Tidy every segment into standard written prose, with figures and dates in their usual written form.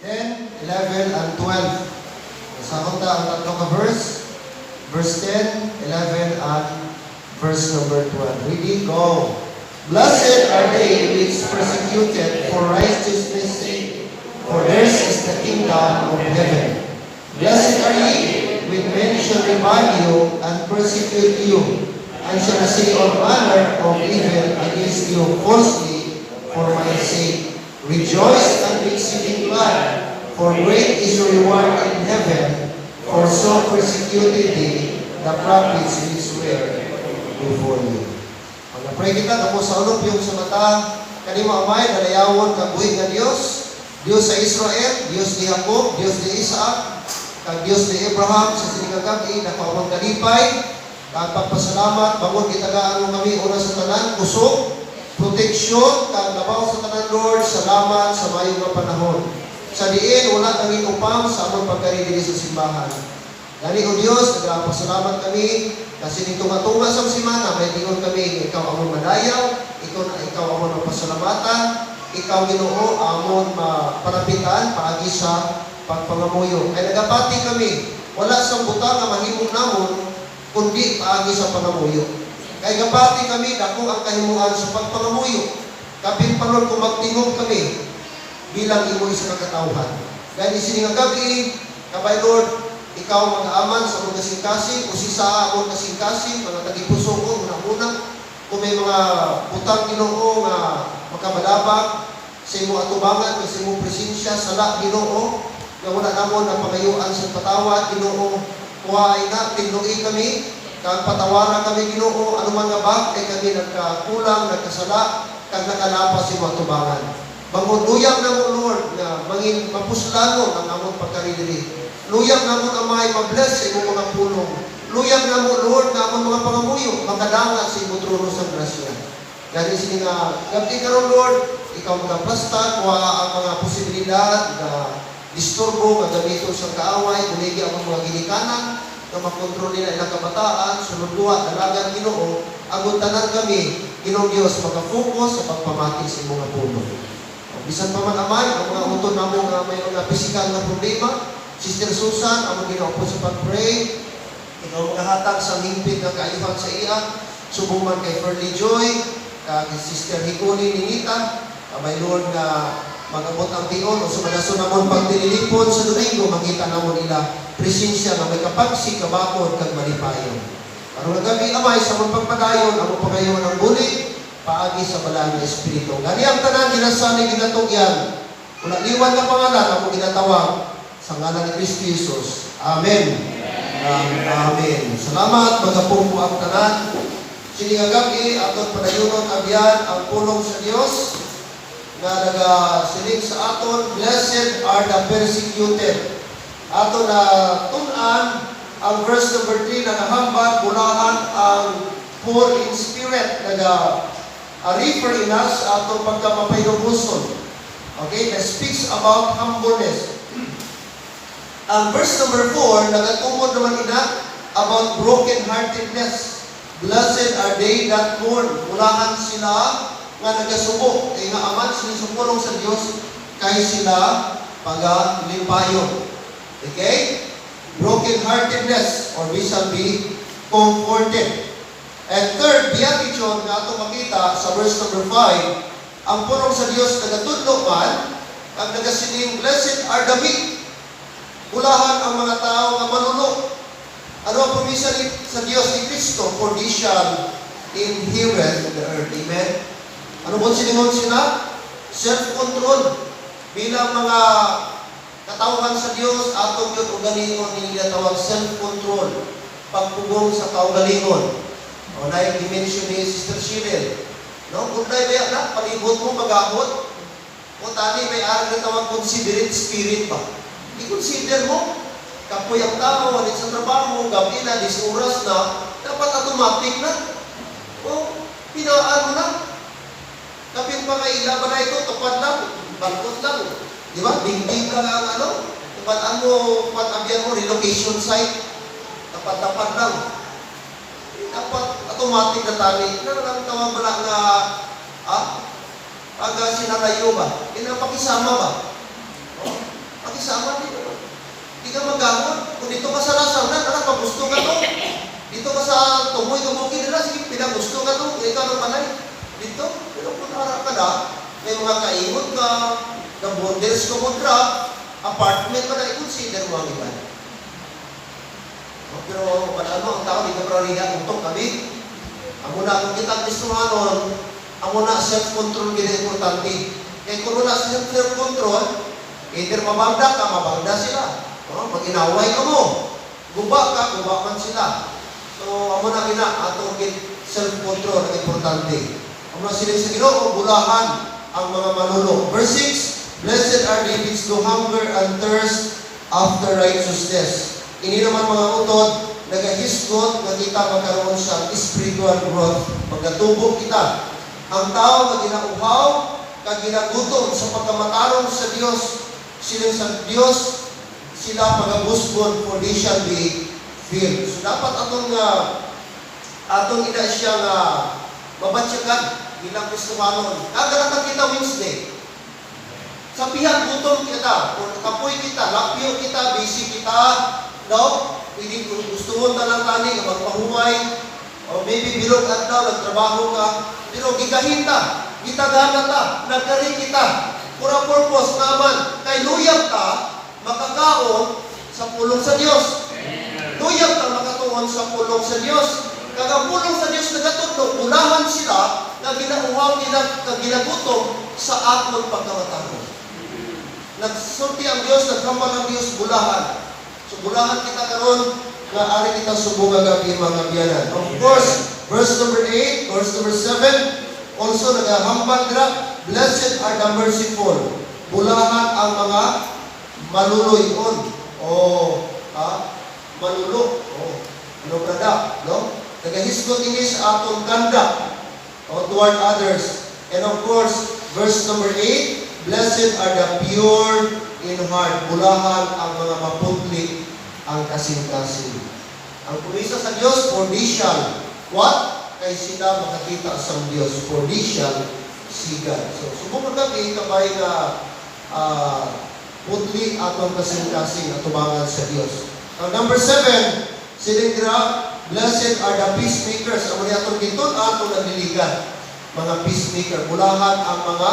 10, 11, and 12. Nasakot na ang tatlong ka-verse. Verse 10, 11, and verse number 12. Ready? Go. Blessed are they which persecuted for righteousness' sake, for theirs is the kingdom of heaven. Blessed are ye when men shall revile you and persecute you, and shall say all manner of evil against you falsely for my sake. Rejoice and be exceeding glad, for great is your reward in heaven, for so persecuted they the prophets which were before you. Pag-pray kita, tapos sa ulop yung sa mata, kanimo amay, dalayawon, kabuhi nga Diyos, Diyos sa Israel, Diyos ni Jacob, Diyos ni Isaac, kag Diyos ni Abraham, sa sinigagagi, nakawang kalipay, kag pagpasalamat, bangon kitagaan mo kami, una sa tanan, kusog, proteksyon, kag labaw sa tanan, Lord, salamat sa mayong nga panahon. Sa diin, wala tanging upang sa among pagkaridili sa simbahan. Gani o Diyos, nagpasalamat kami, kasi nito matunga sa simana, may tingon kami, ikaw amon madayaw, ikaw amon mapasalamatan, ikaw Ginoo amon maparapitan, paagi sa pagpangamuyo. Ay nagapati kami, wala sa butang na mahimong namon, kundi paagi sa pangamuyo. Kaya gapati kami, dako ang kahimuan sa pagpangamuyo. Kapin palon kung magtingog kami, bilang imo isa kakatawhan. Gani sining gabi, kabay Lord, ikaw mag-aaman sa mga kasing-kasing, o sisa amon kasing-kasing, mga tagipuso ko, unang-unang, kung may mga butang Ginoo nga makabalabag, sa imo atubangan, sa imo presensya, sala Ginoo, nga wala namon na pangayuan sa patawad, Ginoo, kuhaay na, tinluin kami, kag patawaran kami Ginoo, anuman nga ba, ay kami nagkakulang, nagkasala, kag nakalapas sa imo atubangan. Bangon luyang na mo, Lord, na mangin mapuslanon ang among pagkaridiri. Luyang na mo, Amay, mabless sa imong mga pulong. Luyang na mo, Lord, na among mga pangamuyo, makadangat sa imong trono sa grasya. Gani sini nga, gabi karon Lord, ikaw magaplastan, kuha ang mga posibilidad na disturbo, magamiton sa kaaway, kunigi ang mga ginikanan, na makontrol nila ilang kabataan, sunod duwa, dalagan Ginoo, aguntanan kami, Ginoong Diyos, magafocus sa pagpamati sa imong mga pulong. Bisan pa man Amay, ang mga utod na mo nga may mga pisikal na problema, Sister Susan, ang mga ginaupo sa pag-pray, ikaw maghahatag sa hingpit ng kaayuhan sa iya, subuman kay Ferdy Joy, kay Sister Hikuni Ningita, abay Lord na mag-abot ang tiyon, o sumadaso namon pagtililipon sa Domingo, makita namon nila presensya na may kapagsi, kabakod, kag malipayon. Karong nagabi Amay, sa mong pagpadayon, ang pagayon ng bulit, paagi sa balang na Espiritu. Gani ang tanan, ginasanay, ginatugyan, wala liwan na pangalan, ako ginatawag, sa ngalan ni Kristo Jesus. Amen. Amen. Salamat, magapong po ang tanan. Sinigagagi, aton padayonon abyan ang pulong sa Dios na nagasilig sa aton, blessed are the persecuted. Aton na tunan ang verse number 3 na nahambat, bulahan ang poor in spirit, refer in us aton pagkamapaynubuson. Okay, that speaks about humbleness. Ang verse number 4, nagatungod naman ina about broken-heartedness. Blessed are they that mourn. Mulahan sila nga nagasubo. Kaya nga aman sinisupulong sa Diyos kay sila pag-limpayon. Okay? Broken-heartedness, or we shall be comforted. And third, beatitude nga ito makita sa verse number 5, ang pulong sa Diyos nagatudlo man, ang nagasining, blessed are the meek. Ulahan ang mga tao nga manuno. Ano ang promisa sa Diyos ni Kristo? For they shall inherit the earth. Amen? Ano po siningon sila? Self-control. Bilang mga katawhan sa Diyos, atong yun ugalingon nila tawag self-control. Pagpugong sa kaugalingon. O na yung dimension ni Sister Cheryl. No? Kung tayo ba na, palibot mo magahot. O tani, may arang na tawag considerate spirit ba? I-consider mo, kapoy ang tao, walit sa trabaho, gabi na, oras na, dapat automatic na. O, pinaan mo na. Kapit pa kayo, laban na ito, tupad lang, balkot lang. Di ba? Ding-ding ka nga ang ano. Tupadaan mo, pag-abyan mo, relocation site. Tapat-tapat lang. Dapat automatic na tali. Ang tawag ba na, pag sinalayo ba? Pinapakisama ba? Dito ka sa lasang na, pagusto ka to. Dito ka sa tumoy-tumukin nila, sige, pinagusto ka to. Ikaw ng manay. Dito, pero kung harap ka na, may mga kaingot ka, na bondels ka mo apartment pa na i-consider mo ang iba. Pero paano ang tao, di ka paralihan, utok kami. Ang muna, kung kita gustuhanon, ang muna self-control gina importante. Kaya kung muna self-control, either mabangda ka, mabangda sila. Mag-inaway ka mo. Guba ka, guba man sila. So, ang muna gina, atong self-control ang importante. Ang muna sila sa Ginoo, bulahan ang mga manulo. Verse 6, Blessed are they which do hunger and thirst after righteousness. Ini naman mga utod, nagahisgot na kita magkaroon sa spiritual growth. Pagkatubo kita. Ang tao na ginauhaw, kaginagutom sa pagkamatarong sa Diyos, silang sa Diyos, sila pagabusgon for they shall be filled. So dapat atong ina siya nga mabatsyagan bilang Kristohanon. Kaganakan kita Wednesday. Sa pihak gutom kita, kung kapoy kita, lapyo kita, busy kita, no? Pwede kung gusto mo talang tani, magpahuway, o maybe bilog at daw, nagtrabaho ka, pero gigahin ta, gitagana ta, nagkari kita, pura purpose naman, kay luyag ka, makakaon sa pulong sa Diyos. Luyag ka makatuon sa pulong sa Diyos. Kagapulong sa Diyos nagatutog, bulahan sila na ginauhaw nila, ginagutom sa akon pagkamataro. Nagsulti ang Diyos, naghambal ang Diyos, bulahan. So, bulahan kita karon nga ari kita subong gabi mga biyanan. Of course, verse number 8, verse number 7, also nagahambal dira, blessed are the merciful. Bulahan ang mga maluluyon. Malulo. Ano kada, no? Nagahisgot ini sa atong ganda toward others. And of course, verse number 8, blessed are the pure in heart. Bulahan ang mga maputli ang kasing-kasing. Ang pumisa sa Diyos, for they shall, what? Kay sila makakita sa Diyos, for they shall see God. So, subong gabi, kabay na putli atong kasing-kasing at tumangan sa Diyos. Number 7, silindra, blessed are the peacemakers. Ang mga atong dito, atong nagliligan. Mga peacemaker. Bulahan ang mga,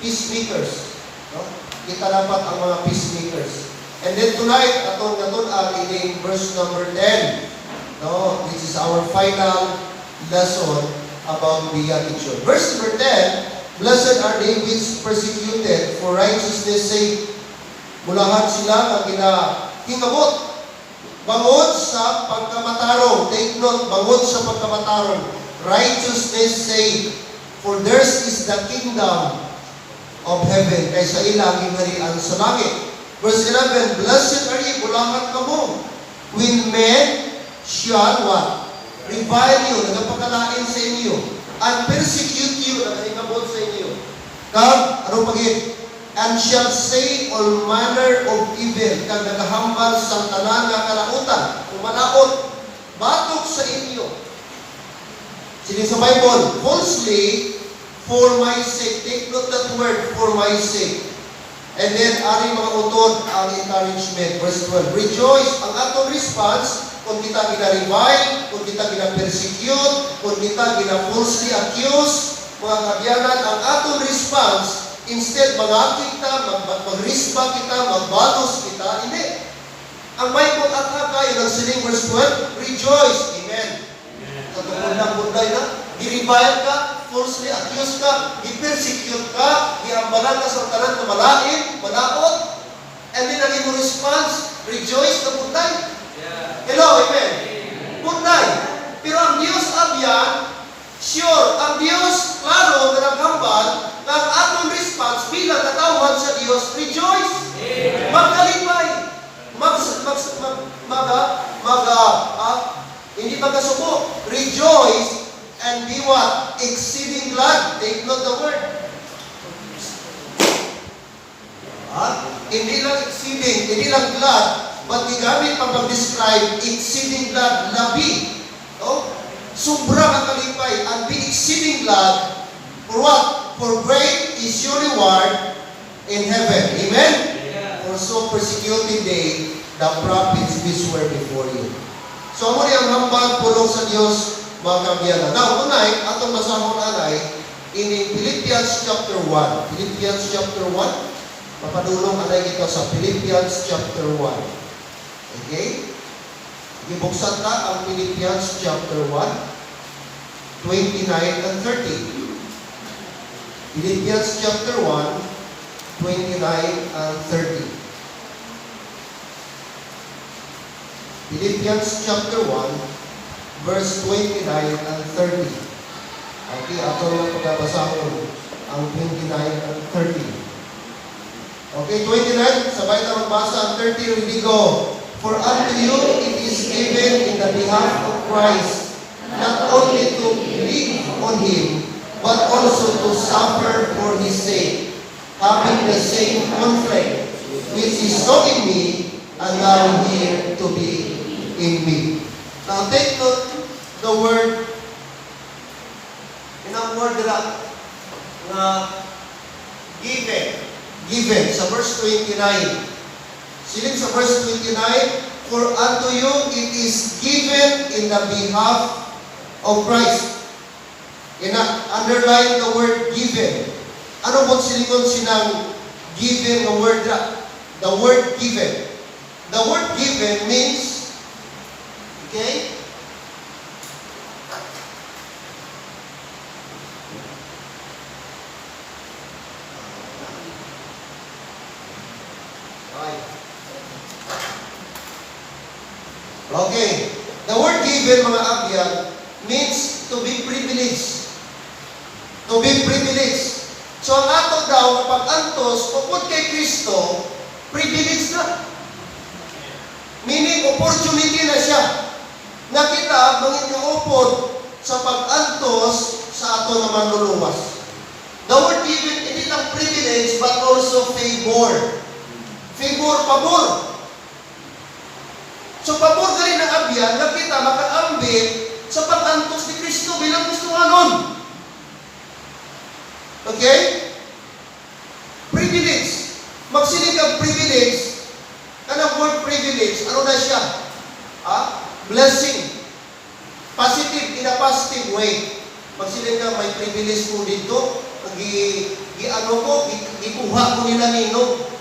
peacemakers. No? Kita dapat ang mga peacemakers. And then tonight, atong in verse number 10. No? This is our final lesson about beatitude. Verse number 10, blessed are they which persecuted for righteousness' sake. Bulahan sila ang hinabot. Bangod sa pagkamatarong. Take note, bangod sa pagkamatarong. Righteousness' sake. For theirs is the kingdom of heaven. Kaysa ilang hingharian sa langit. Verse 11, blessed are ye, bulahan kamo, when men shall what? Revile you, nagapagkalain sa inyo, and persecute you, nagahingabot sa inyo. Ano pagin? And shall say all manner of evil, kag nagahambal sa tanan nga kalautan, umalaot, batok sa inyo. Sinin sa Bible, falsely, for my sake. Take note that word, for my sake. And then, ari mga utod, ang encouragement. Verse 12, rejoice. Ang atong response, kung kita gina-revile, kung kita gina-persecute, kung kita gina-falsely accuse, mga kabyanan, ang atong response, instead, mag-akit kita, mag-rispa kita, magbalos kita, hindi. Ang Bible at haka, yung nagsiling verse 12, rejoice. Amen. Katungkol-bunday na, i-revile ka, falsely accuse ka, i-persecute ka, i-ambalan ka sa tanan na malain, malaot, and then ang iyong response, rejoice na bunday. Hello, amen. Bunday. Pero ang Diyos abyan, sure, ang Diyos, klaro, na naghambal, na ang atong response bilang katawhan sa Diyos, rejoice. Magkalipay. Hindi magkasuko. Rejoice and be what? Exceeding glad. Take note the word. Hindi lang exceeding, hindi lang glad, but gigamit pang pag-describe, exceeding glad, labi. Sobra ang kalipay, and be exceeding glad, for what? For great is your reward in heaven. Amen? For so persecuted they, the prophets which were before you. So, amo ang hambal pulong sa Dios mga kabiyana. Now, unay, atong basahon anay, in Philippians chapter 1. Philippians chapter 1. Papadulong anay ito sa Philippians chapter 1. Okay? Ibuksan ta ang Philippians chapter 1, 29 and 30. Philippians chapter 1, 29 and 30. Philippians chapter 1, verse 29 and 30. Okay, ato lang pagbabasahon ang 29 and 30. Okay, 29, sabay na magbasa ang 30, ready go. For unto you it is given in the behalf of Christ, not only to believe on Him, but also to suffer for His sake, having the same conflict which is so in me, and now here to be in me. Now take note the word, in ang word na given. Given, sa verse 29. Siling sa verse 29, for unto you it is given in the behalf of Christ. Underline the word given. Ano po silingon sinang given the word? The word given. The word given means, okay? Okay. The word given, mga abyan, means to be privileged. To be privileged. So, ang ato daw, kapag antos, upod kay Kristo, privilege na. Meaning, opportunity na siya. Na kita, mangin kaupod sa pag-antos sa ato naman luluwas. The word given, hindi lang privilege, but also favor. Favor, pabor. So, pabor ka rin ng abyan na kita makaambit sa pag-antos ni Kristo bilang Kristohanon. Okay? Privilege. Magsinig ang privilege. Kanang word privilege, ano na siya? Blessing. Positive, in a positive way. Magsinig ka, may privilege po dito. Gikuha ko nila nino.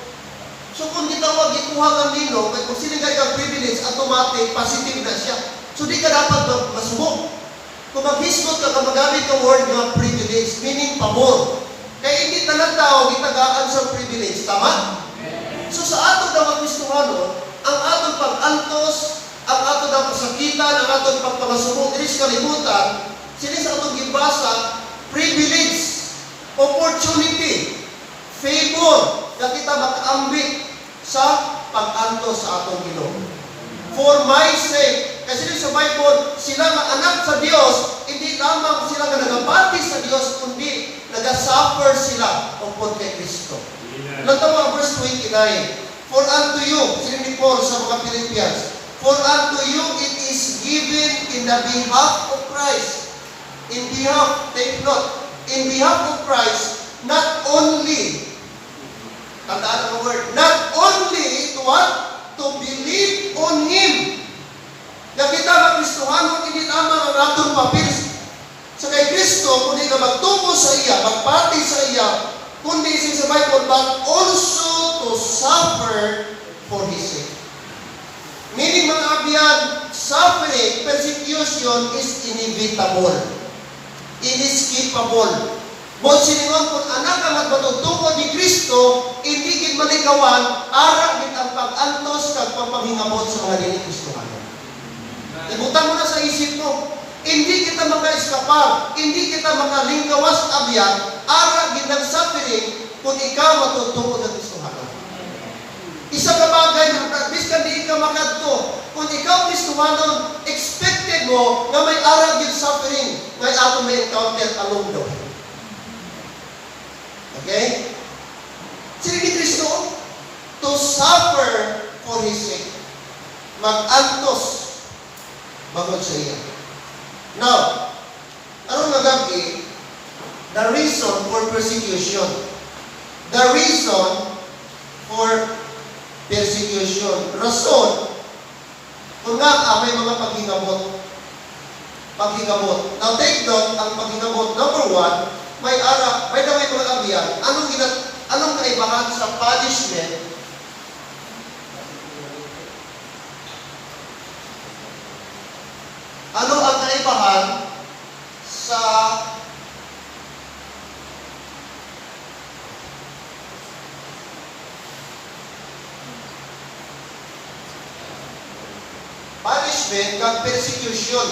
So kung gitawag, gikuha kang nino, kung sinigay kang privilege, automatic, positive na siya. So di ka dapat masubok. Kung maghisgot ka, magamit ang word nga privilege, meaning pabor. Kaya hindi talang tao, gitagaan sa privilege. Tama? So sa ato daw ang Kristohanon, ang atong pag-antos, ang atong daw pasakitan, ang atong pagpamasubok, iris kalimutan, sila sa atong gibasa, privilege, opportunity, favor, na kita makaambit sa pag-antos sa atong Ginoo. For my sake, kasi sa Bible, sila nga anak sa Dios, hindi lamang sila nga nagabati sa Dios, kundi nagasuffer sila upod kay Kristo. Natawa verse 29, for unto you, sila ni Paul sa mga Philippians, for unto you it is given in the behalf of Christ. In behalf, take note, in behalf of Christ, not only, tandaan ang word, not only to what? To believe on Him. Na kita mag-Kristohanon, hindi lamang ang atong papel sa kay Kristo, kundi na magtubo sa iya, magpati sa iya, kundi sa Bible, but also to suffer for His sake. Meaning mga abyan, suffering, persecution is inevitable. Inescapable. Mo siningon kung anak ang magmatutungkod ni Kristo, hindi gid malikawan, ara gid ang pag-antos kag pagpanghingabot sa mga dili Kristohanon. Ibutan mo na sa isip mo, hindi kita maka-eskapar, hindi kita makalinggawas abyan, ara gid ang suffering kung ikaw matutungkod ng Kristohanon. Isa ka bagay na biskan di ikaw makadto, kung ikaw Kristohanon, expected mo nga may ara gid suffering, may ato may encounter along the way. Okay? Sino ni Kristo? To suffer for His sake. Mag-antos bangod sa iya. Now, anong nagabi? The reason for persecution. The reason for persecution. Rason, kung nga may mga paghingabot. Paghingabot. Now take note, ang paghingabot, number one, may mga kabiyan. Anong kaibahan sa punishment? Ano ang kaibahan sa punishment kag persecution?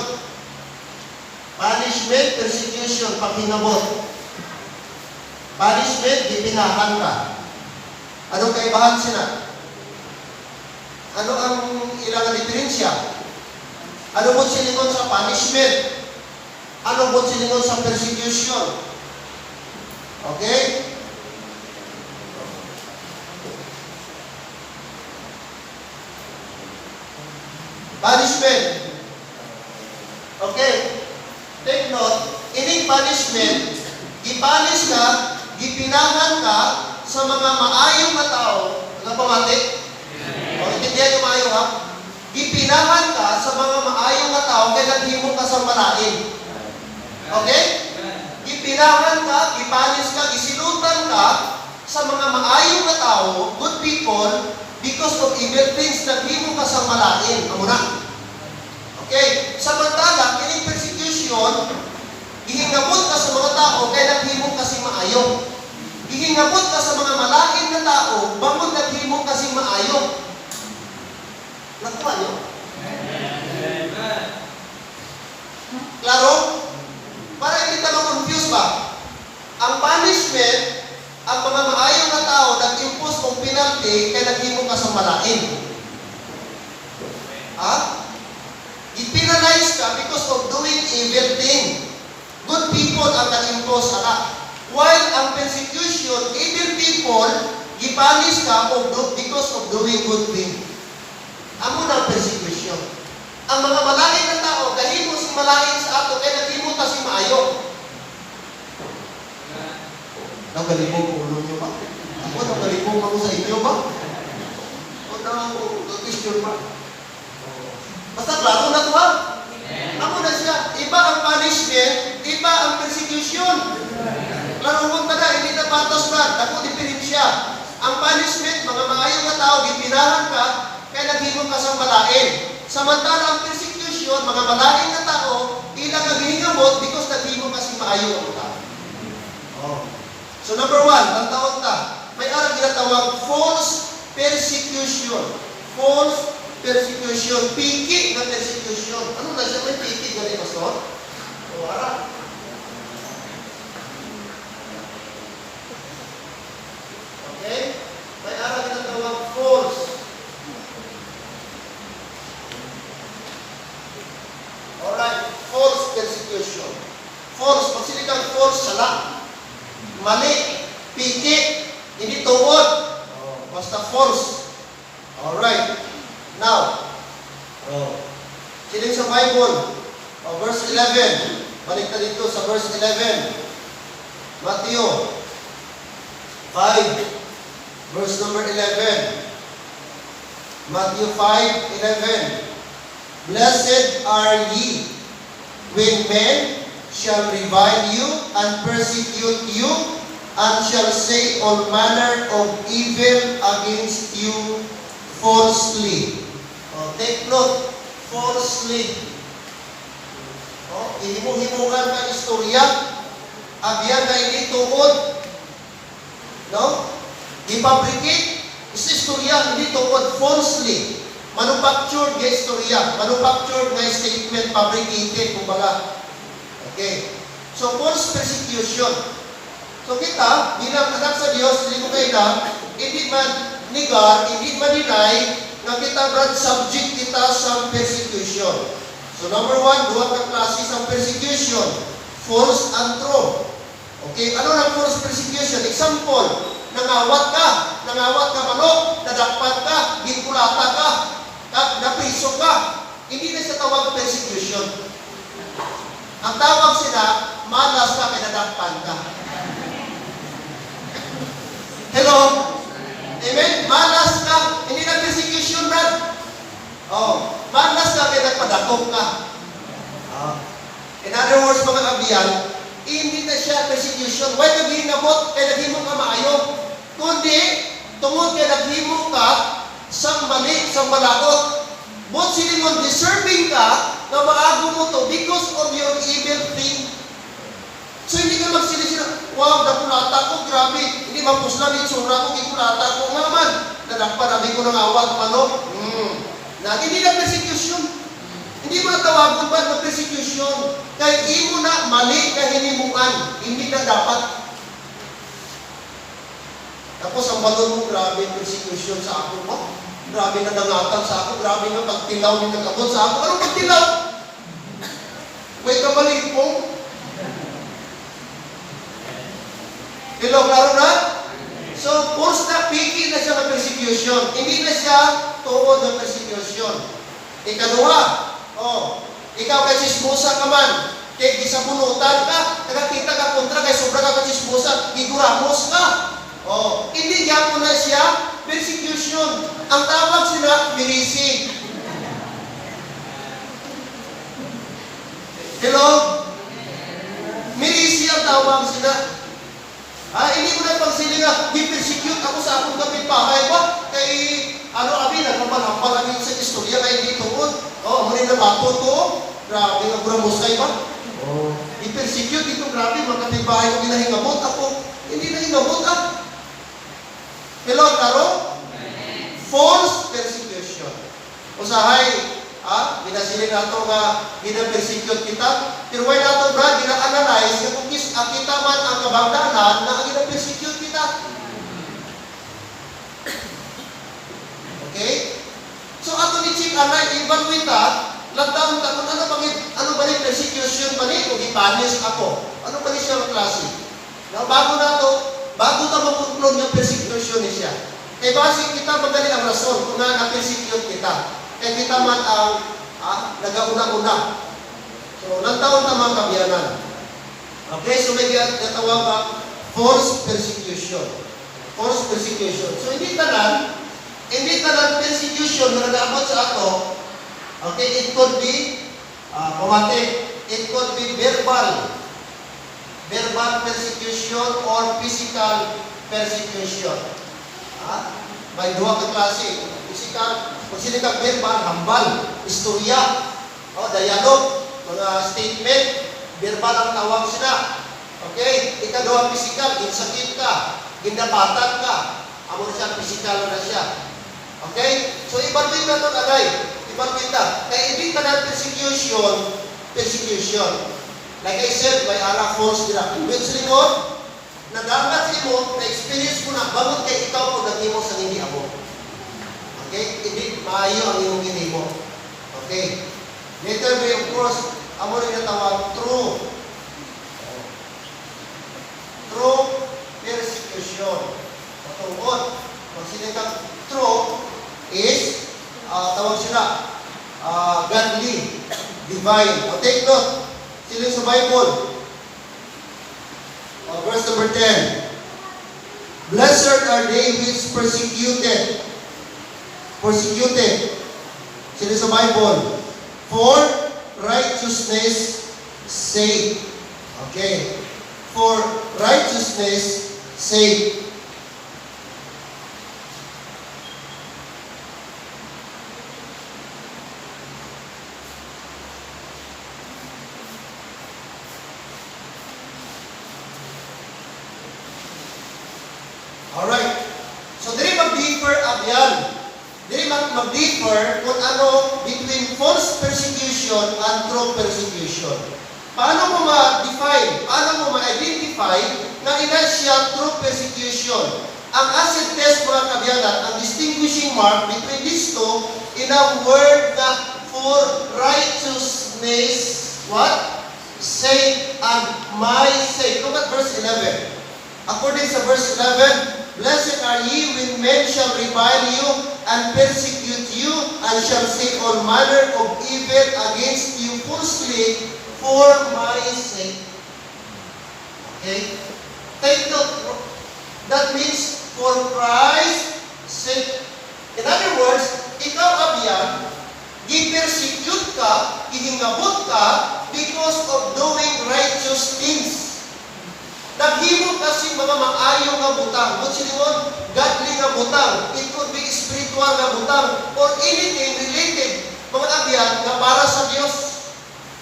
Punishment, persecution, paghinabot. Punishment, gipinahan ka. Anong kaibahan sila? Ano ang ilang diferensya? Ano mo silingon sa punishment? Ano mo silingon sa persecution? Okay? Punishment. Okay. Take note, ining punishment, gipanis ka, gipinahan ka sa mga maayong na tao. Nagpamati? O, intindihan yung maayo ha? Gipinahan ka sa mga maayong na tao kaya naghimo ka sa malain. Okay? Gipinahan ka, gipanis ka, gisilutan ka sa mga maayong na tao, good people, because of evil things, naghimo ka sa malain. Amo na. Okay? Samantala, kining persecution, ihingabot ka sa mga tao kaya naghimo ka si maayo. Ihingabot ka sa mga malain na tao, bangod naghimo ka si maayo. Nakuha niyo? Klaro? Para hindi ka ma-confuse ba? Ang punishment, ang mga maayong na tao nag-impose kong penalty kaya naghimo ka sa malain. Ha? I-penalize ka because of doing evil thing. Good people ang nag-impose ana. While ang persecution, evil people, i-punish ka because of doing good thing. Amo na persecution. Ang mga malain na tao, kahimo si malain sa ato, kaya naghimo ta si maayo. Nagalibong ulo nyo ba? Ako nagalibong ako sa inyo ba? O nag-question ba? Basta klaro na ito ha? Ako na siya. Iba ang punishment, iba ang persecution. Klaro mo na, hindi na patos na. Ako diferensya. Ang punishment, mga maayong na tao, gipinahan ka, kaya naghimo ka sa malain. Samantala ang persecution, mga malain na tao, ilang naghihingamot because naghimo ka si maayong ang tao. Oh. So number one, ang tawag ta, may arang ginatawag false persecution. False persecution. Piki na persecution. Ano na siya? May piki ganito, Pastor? O, ara. Okay? May arang ginatawag false. Alright. False persecution. False. Pag sinikang false, sala. Mali. Piki. Hindi tuod. Basta false. Alright. Now, siling sa Bible, verse 11. Balik na dito sa verse 11. Matthew 5, verse number 11. Matthew 5:11. Blessed are ye when men shall revile you and persecute you, and shall say all manner of evil against you falsely. Take note, falsely. Himu-himukan ka istorya, abyan ka hindi tuod. No? I-fabricate, istorya hindi tuod, falsely. Manufactured nga istorya, manufactured nga statement, fabricated, kumbaga. Okay. So, false persecution. So, kita, bilang anak sa Diyos, hindi mo kayo na, hindi man negar, hindi man deny, na kita brad subject kita sa persecution. So number one, duha ka klase sa persecution. False and true. Okay, ano ang false persecution? Example, nangawat ka manok, nadakpan ka, ginkulata ka, napriso ka. Hindi na siya tawag persecution. Ang tawag sila, malas ka, kinadakpan ka. Hello? Amen? Malas ka, hindi na manas ka kaya nagpadakop ka. In other words, mga kabiyan, hindi na siya persecution. Why naghinabot kaya naghimo ka maayo? Kundi, tungod kaya naghimo ka sang mali, sang malakot. But silingon, deserving ka na maago mo to because of your evil thing. So hindi ka magsilisira, wow, nakulata ko, grabe, hindi mapuslan, itsura ko, ikulata ko, nga naman, nadakparabi ko ng awat, ano? Hindi na persecution. Hindi mo tawagon ba ng persecution? Kaya imo na mali ka hinimuan, hindi na dapat. Tapos ang balon mo, grabe persecution sa ako mo. Grabe na dangatan sa ako, grabe na pagtilaw ni nagkabot sa ako. Anong pagtilaw? May kabalik po. Hello, klaro na? So, force na, piki na siya ng persecution. Hindi na siya tuod ng persecution. Ikadua, ikaw kay sismusa ka man, kay gisabunutan ka, nakakita ka kontra, kay sobra ka sismusa, giguramos ka. Hindi niya po na siya persecution. Ang tawag sila, mirisi. Hello? Mirisi ang tawag sila. Hindi mo na pagsili nga, di-persecute ako sa akong kapitbahay ba? Kay, nagmamalampal namin sa istorya kay hindi tungod. Muli na bato to. Grabe, nagburamos kayo ba? Di-persecute ito, grabe, mga kapitbahay ko ginahingabot ako. Hindi na hingabot ah. Hello, klaro? False persecution. Usahay, binasilin nato nga gina-persecute kita. Pero why nato brad, gina-analyze nga kung kita man ang kabangdanan na gina-persecute kita. Okay? So ato ni check anay, evaluate lantaon ta kung ano ba ni persecution ba ni kung ipanis ako. Ano ba ni siya klase? Now, bago ta makonklud nga persecution ni siya. Kay base kita magali ang rason kung na-persecute kita. Kaya kita man ang nagauna-una. So, lantaon ta mga kabiyanan. Okay, so may natawag ba? Forced persecution. Forced persecution. So, hindi tanan persecution na nag-aabot sa ato. Okay, it could be it could be verbal persecution or physical persecution. May duha ka klase. Physical, kung sila kang verbal, hambal, istorya, dialogue, mga statement, verbal ang tawag sila. Okay? Ikaduha physical, ginsakit ka, gindapatan ka, amo na siya, physical na siya. Okay? So, ibalwin na ito agay. Ibalwin na. Kaya hindi ka na persecution. Like I said, may false nila. Which lingon, nadagat mo, na-experience mo na, bagot kay ikaw kung nag-imo sa hindi amo. Okay? Hindi, maayo ang iyong hinimo. Okay? Later may, of course, amo rin natawag, true persecution. Patungkot. Kung sinikang true is, tawag sila, godly, divine. Take note, sila sa Bible. Verse number 10. Blessed are they which persecuted. Sila sa Bible. For righteousness sake. Okay. For righteousness sake. Alright. So, dili mag-differ abyan. Dili mag-differ kung ano between false persecution and true persecution. Paano mo ma-define? Paano mo ma-identify na ina siya true persecution? Ang acid test mga kabyanan, ang distinguishing mark between these two in a word na for righteousness, what? Sake and my sake. Look at verse 11. According sa verse 11, blessed are ye when men shall revile you and persecute you, and shall say all manner of evil against you falsely for my sake. Okay? Take note. That means for Christ's sake. In other words, ikaw abyan, Gi-persecute ka, gihingabot ka, because of doing righteous things. Naghimo kasi mga maayo nga butang. Kung siningon, godly nga butang. It could be spiritual nga butang or anything related, mga agyan, nga para sa Diyos.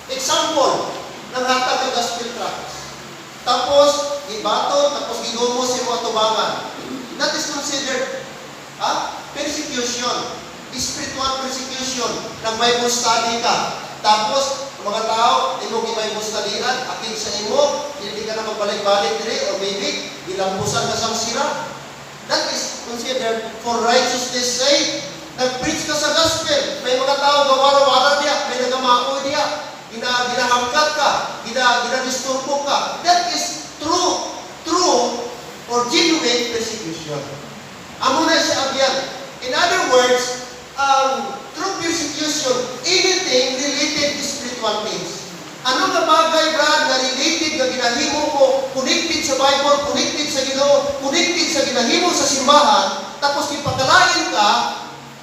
Example, nanghatag ka gospel tracts. Tapos, ibaton, tapos ginumo sa mga tubangan. That is considered persecution. Spiritual persecution. Nag-Bible study ka. Tapos, mga tao, imo gi-Bible studyan, akin sa imo, hindi ka na magbalik-balik dire, or maybe, ilampusan ka sa sira. That is considered for righteousness sake. Nag-preach ka sa gospel. May mga tao gawara-wara diya, may nagamao diya. Ginahamkat ka, ginadisturbo ka. That is true or genuine persecution. Amo na siya abyan. In other words, true persecution, anything related to spiritual things. Ano nga bagay, Brad, na related na ginahimo mo, connected sa Bible, connected sa Ginoo, connected sa ginahimo sa simbahan, tapos ipagkalain ka,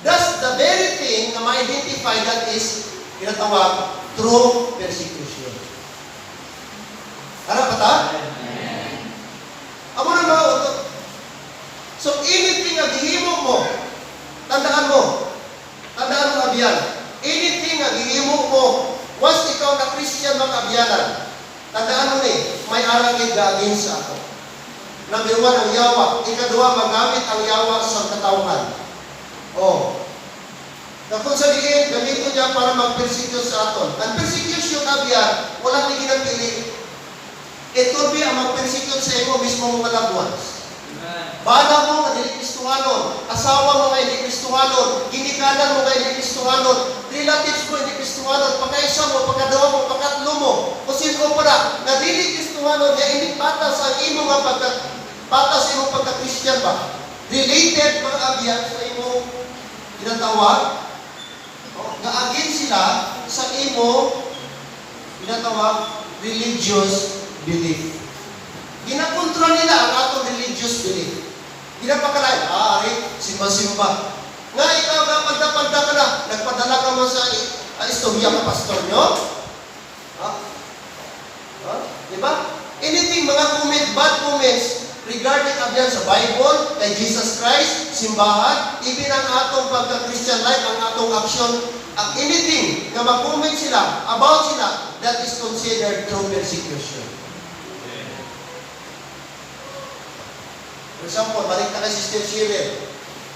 that's the very thing na ma-identify that is tinatawag true persecution. Harap pa ta? Amo na mga utot. So, anything na gihimo mo, tandaan mo abyan, anything na gihimo mo, once ikaw na Christian mag-abyanan, tandaan mo ni, may arangid gagin sa ako. Number 1, ang yawa. Ikadua, magamit ang yawa sa katawhan. Kung sabihin, gamito niya para mag-persecute sa aton. Ang persecution abyan, walang ni ginapili. It could be ang mag-persecute sa imo mismo mga loved ones. Bana mo nga hindi Kristohanon, asawa mo nga hindi Kristohanon, ginikanan mo nga hindi Kristohanon, relatives mo hindi Kristohanon, pagkaisa mo, pagkadawa mo, pagkatlo mo, o sino pa na, nga hindi Kristohanon, nga hindi patas ang imo nga patas imo pagka-Christian ba? Related mga abyan sa imo ginatawag, nga agin sila sa imo ginatawag religious belief. Ginakontra nila ang atong religious belief. Ginapakalain, ari, simba-simba. Nga ikaw, pagda-pagda ka na, nagpadala ka mo sa istorya ka pastor nyo? Diba? Anything, mga bad comments regarding abyan sa Bible, kay Jesus Christ, simbahan, even ang atong pagka-Christian life, ang atong action, anything na mag-comment sila, about sila, that is considered true persecution. For example, balik na kay Sister Cheryl.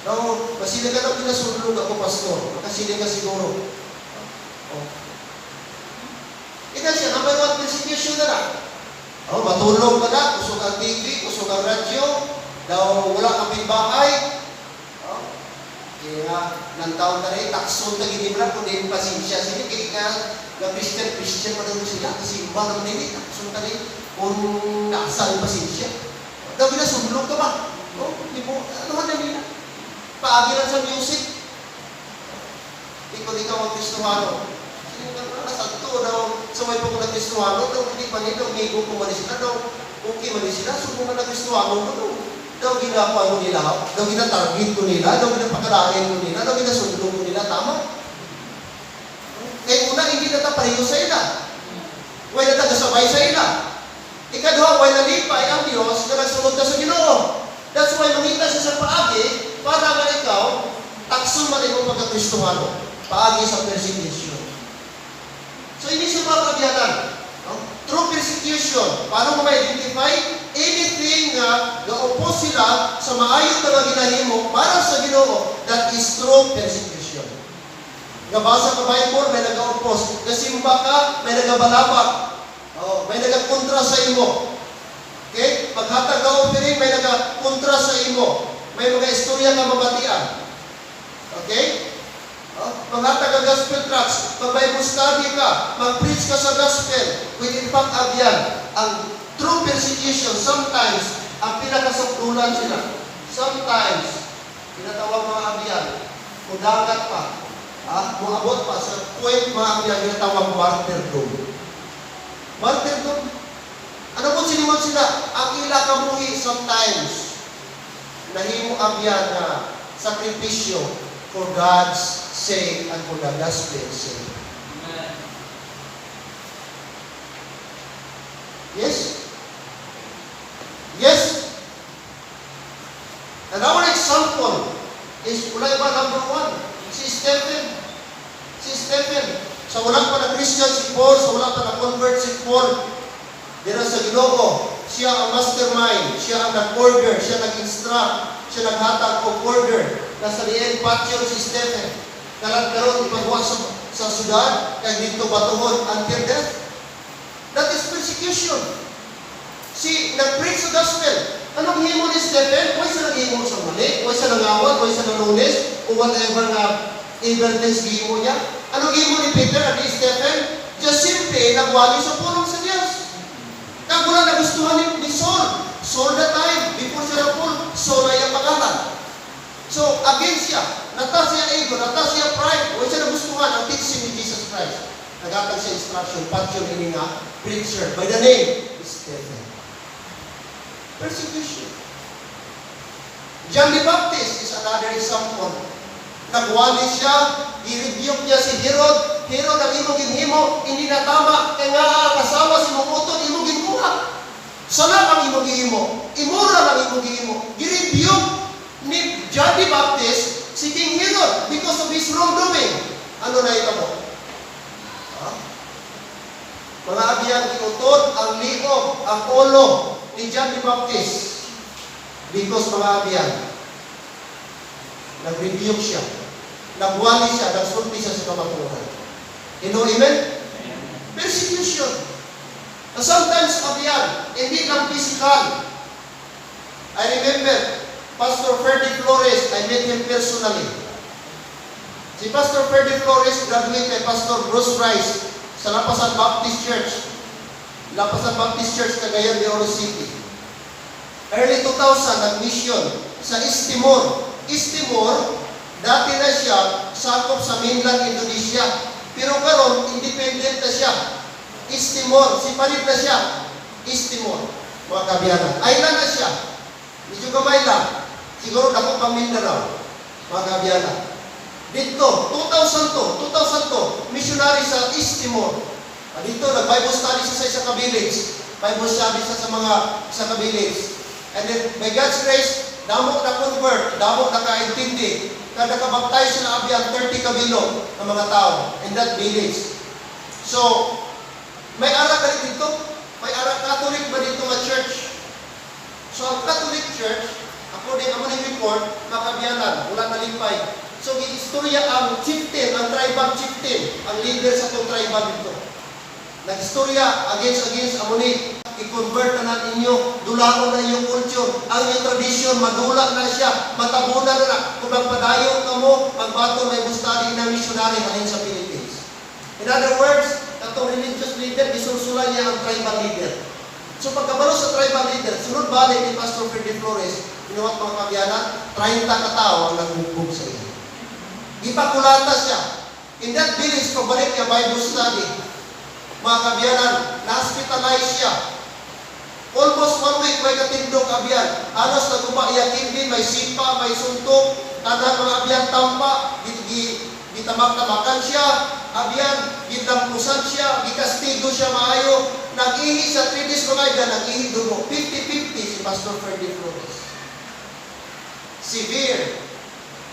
No, masilig ka na pinasulog ako, pastor. Makasilig ka siguro. Ika siya, number 1 persecution na na. Matulog ka na, usog ang TV, usog ang radyo, daw wala kang pinbahay. Kaya, nang taon na rin, takson na ginibra, kung din pasensya. Sige, kaya ka, Christian pa daw sila, kasi iba naman nila, takson na rin, kung nakasal pasensya. Daw ginasumulog ka ba? Hindi mo, ano man na nila? Paagilan sa music. Ikaw ang Kristohano. Sino ka na, santo daw, sumay pa ko na Kristohano, daw hindi pa nila, umigo ko man sila, daw okay man sila, sumungan na Kristohano ko, daw ginakuha mo nila, daw ginatarget ko nila, daw ginapakalain ko nila, daw ginasundulong ko nila, tama? Kaya una, hindi na tapareho sa ila. Huwag na tagasabay sa ila. Ikaduha, huwag nalipay ang Diyos na nagsunod ka sa Ginoo. That's why mangita siya sa paagi para nga ikaw, taksun man ikaw pagka-Kristohano. Paagi sa persecution. So, hindi siya mga kabyanan. True persecution. Paano mo ma-identify? Anything na na-oppose sila sa maayong na ginahimo para sa Ginoo, that is true persecution. Nabasa ka Bible, may nag-oppose. Nasimba ka, may nagabalabak. May nagakontra sa imo. Okay? Paghatag ka offering, may nagakontra sa imo. May mga istorya ka mabatian. Okay? Paghatag ka gospel tracts, mag-Bible study ka, mag-preach ka sa gospel, with in fact, abyan, ang true persecution, sometimes, ang pinakasukdulan sila. Sometimes, pinatawag mga abyan, mudagat pa, muabot pa sa point mga abyan, pinatawag martyrdom. Martyrdom. Ano po sinimot sila? Ang ila kamuhi sometimes nahimo abyan na sakripisyo for God's sake and for the gospel's sake. Yes? Yes? And our example is, ulay ba number 1? Si Stephen. Sa wala pa na Christian si Paul, sa wala pa na convert si Paul, dira sa Ginoo, siya ang mastermind, siya ang nag-order, siya nag-instruct, siya naghatag og order. Nasa lieng patio si Stephen. Karon ipagawa sa syudad, kay dito batuhon until death. That is persecution. Si nag-preach sa gospel. Anong himo ni Stephen? Huwag siya nag-himo sa mali, huwag siya nangawat, huwag siya nalunis, o whatever nga Inverness gihimo niya. Anong gihimo ni Peter at ni Stephen? Just simply nagwali sa pulong sa Diyos. Kaya wala nagustuhan ni Saul. Saul that time, before siya na Paul, Saul ay ang pagkatan. So, against siya. Nata siya ego, nata siya pride. Huwag siya nagustuhan ang teaching ni Jesus Christ. Nagatag siya instruction, patyo ini nga, preacher, by the name, Stephen. Persecution. John the Baptist is another example. Nagwali siya, i-rebuke niya si Herod. Herod, ang imong ginhimo, hindi na tama. Kaya nga, kasawa si mong utod, imong ginkuha. Sana ang imong ginhimo. Imura ang imong ginhimo. I-rebuke ni John the Baptist si King Herod because of his wrongdoing. Ano na ito mo? Mga abiyang iutod, ang liog, ang ulo ni John the Baptist. Because mga abiyang, nag-rebuke siya. Nagwali siya, nagsulti siya sa kamatuhan. You know, amen? Persecution. Sometimes, abiyan, hindi lang physical. I remember, Pastor Ferdy Flores, I met him personally. Si Pastor Ferdy Flores, graduate kay Pastor Bruce Rice sa Lapasan Baptist Church. Lapasan Baptist Church, Cagayan de Oro City. Early 2000, nag-mission sa East Timor. East Timor, dati na siya sakop sa mainland Indonesia. Pero karon independent na siya. East Timor, sipalit na siya. East Timor, mga kabiyanan. Island na siya. Medyo gamay lang. Siguro dako pang Mindanao, mga kabiyanan. Dito, 2002, missionary sa East Timor. Dito, nag-Bible study siya sa isang village. Bible study siya sa mga isang village. And then, by God's grace, damo na convert, damo na kaintindi. Kada nakabaptize sila abiyang 30 kabilog ng mga tao in that village. So, may arak ka dito? May arak Catholic ba dito nga church? So, ang Catholic church, according to ang report, makabiyanan, wala nalimpay. So, istorya ang chieftain, ang tribal chieftain, ang leader sa itong tribal dito. Nag-istorya against amuni. I-convert na ninyo, dulaon na yung culture. Ang yung tradition, madula na siya, matabunan na. Kung magpadayon ka mo, magbato may bustali na missionary halin sa Philippines. In other words, katong religious leader, isulsulan niya ang tribal leader. So pagkabalo sa tribal leader, sunod balik ni Pastor Ferdy Flores, inuwat mga kabiyanan, 30 katao ang nagbugbog sa iyo. Ipakulata siya. In that village, pabalik niya Bible study. Mga kabiyanan, na-hospitalize siya. Almost 1 week may katindog abyan. Anos naguma iyakin din, may sipa, may suntok, tanang mga abyan tampa, gitamag-tamakan siya, abyan, gitampusan siya, gikastigo siya maayo, nag-ihi sa 3 days mga abyan, nag-ihi dumo. 50-50 si Pastor Ferdy Flores. Severe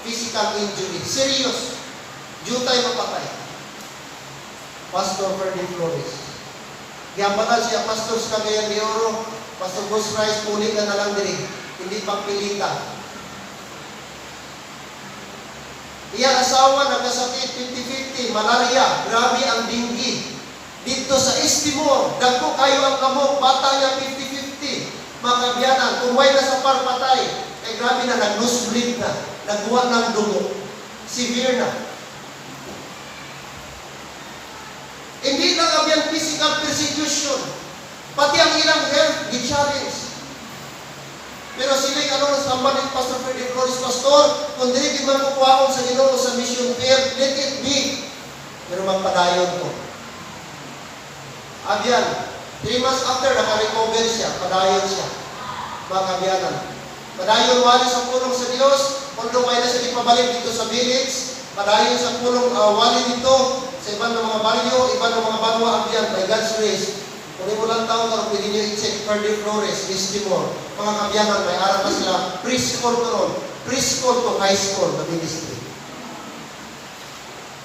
physical injury. Serious. Jutay mapatay. Pastor Ferdy Flores. Giyambatan siya, Pastor sa Cagayan de Oro, Pastor Bruce Rice, pulit na lang din, hindi pagpilita. Iya asawa, nagkasakit, 50-50, malaria, grabe ang dinggi. Dito sa East Timor, dagko kayo ang kamok, bata niya 50-50. Mga kabiyanan, kumay na sa parpatay, ay grabe na, nag-loose bleed na, nagbuwan ng dugo, severe na. Hindi lang abyan physical persecution, pati ang ilang health, gi-challenge. Pero sila yung sa ni Pastor Ferdy Flores, Pastor, kung di man kukuhaon sa Ginoo sa mission field, let it be. Pero magpadayon ko. Abyan, 3 months after, naka-recover siya, padayon siya. Mga kabyanan. Padayon wali sa pulong sa Diyos, kung lumay na siya ipabalik dito sa village, padayon sa pulong wali dito, sa iban ng mga baryo, iban ng mga banwa abyan, by God's grace. Kung mo lang taon karon, pwede nyo i-check Ferdy Flores, Miss Timor, mga kabyanan, may aral na sila, preschool ko ron, preschool to high school na ministry.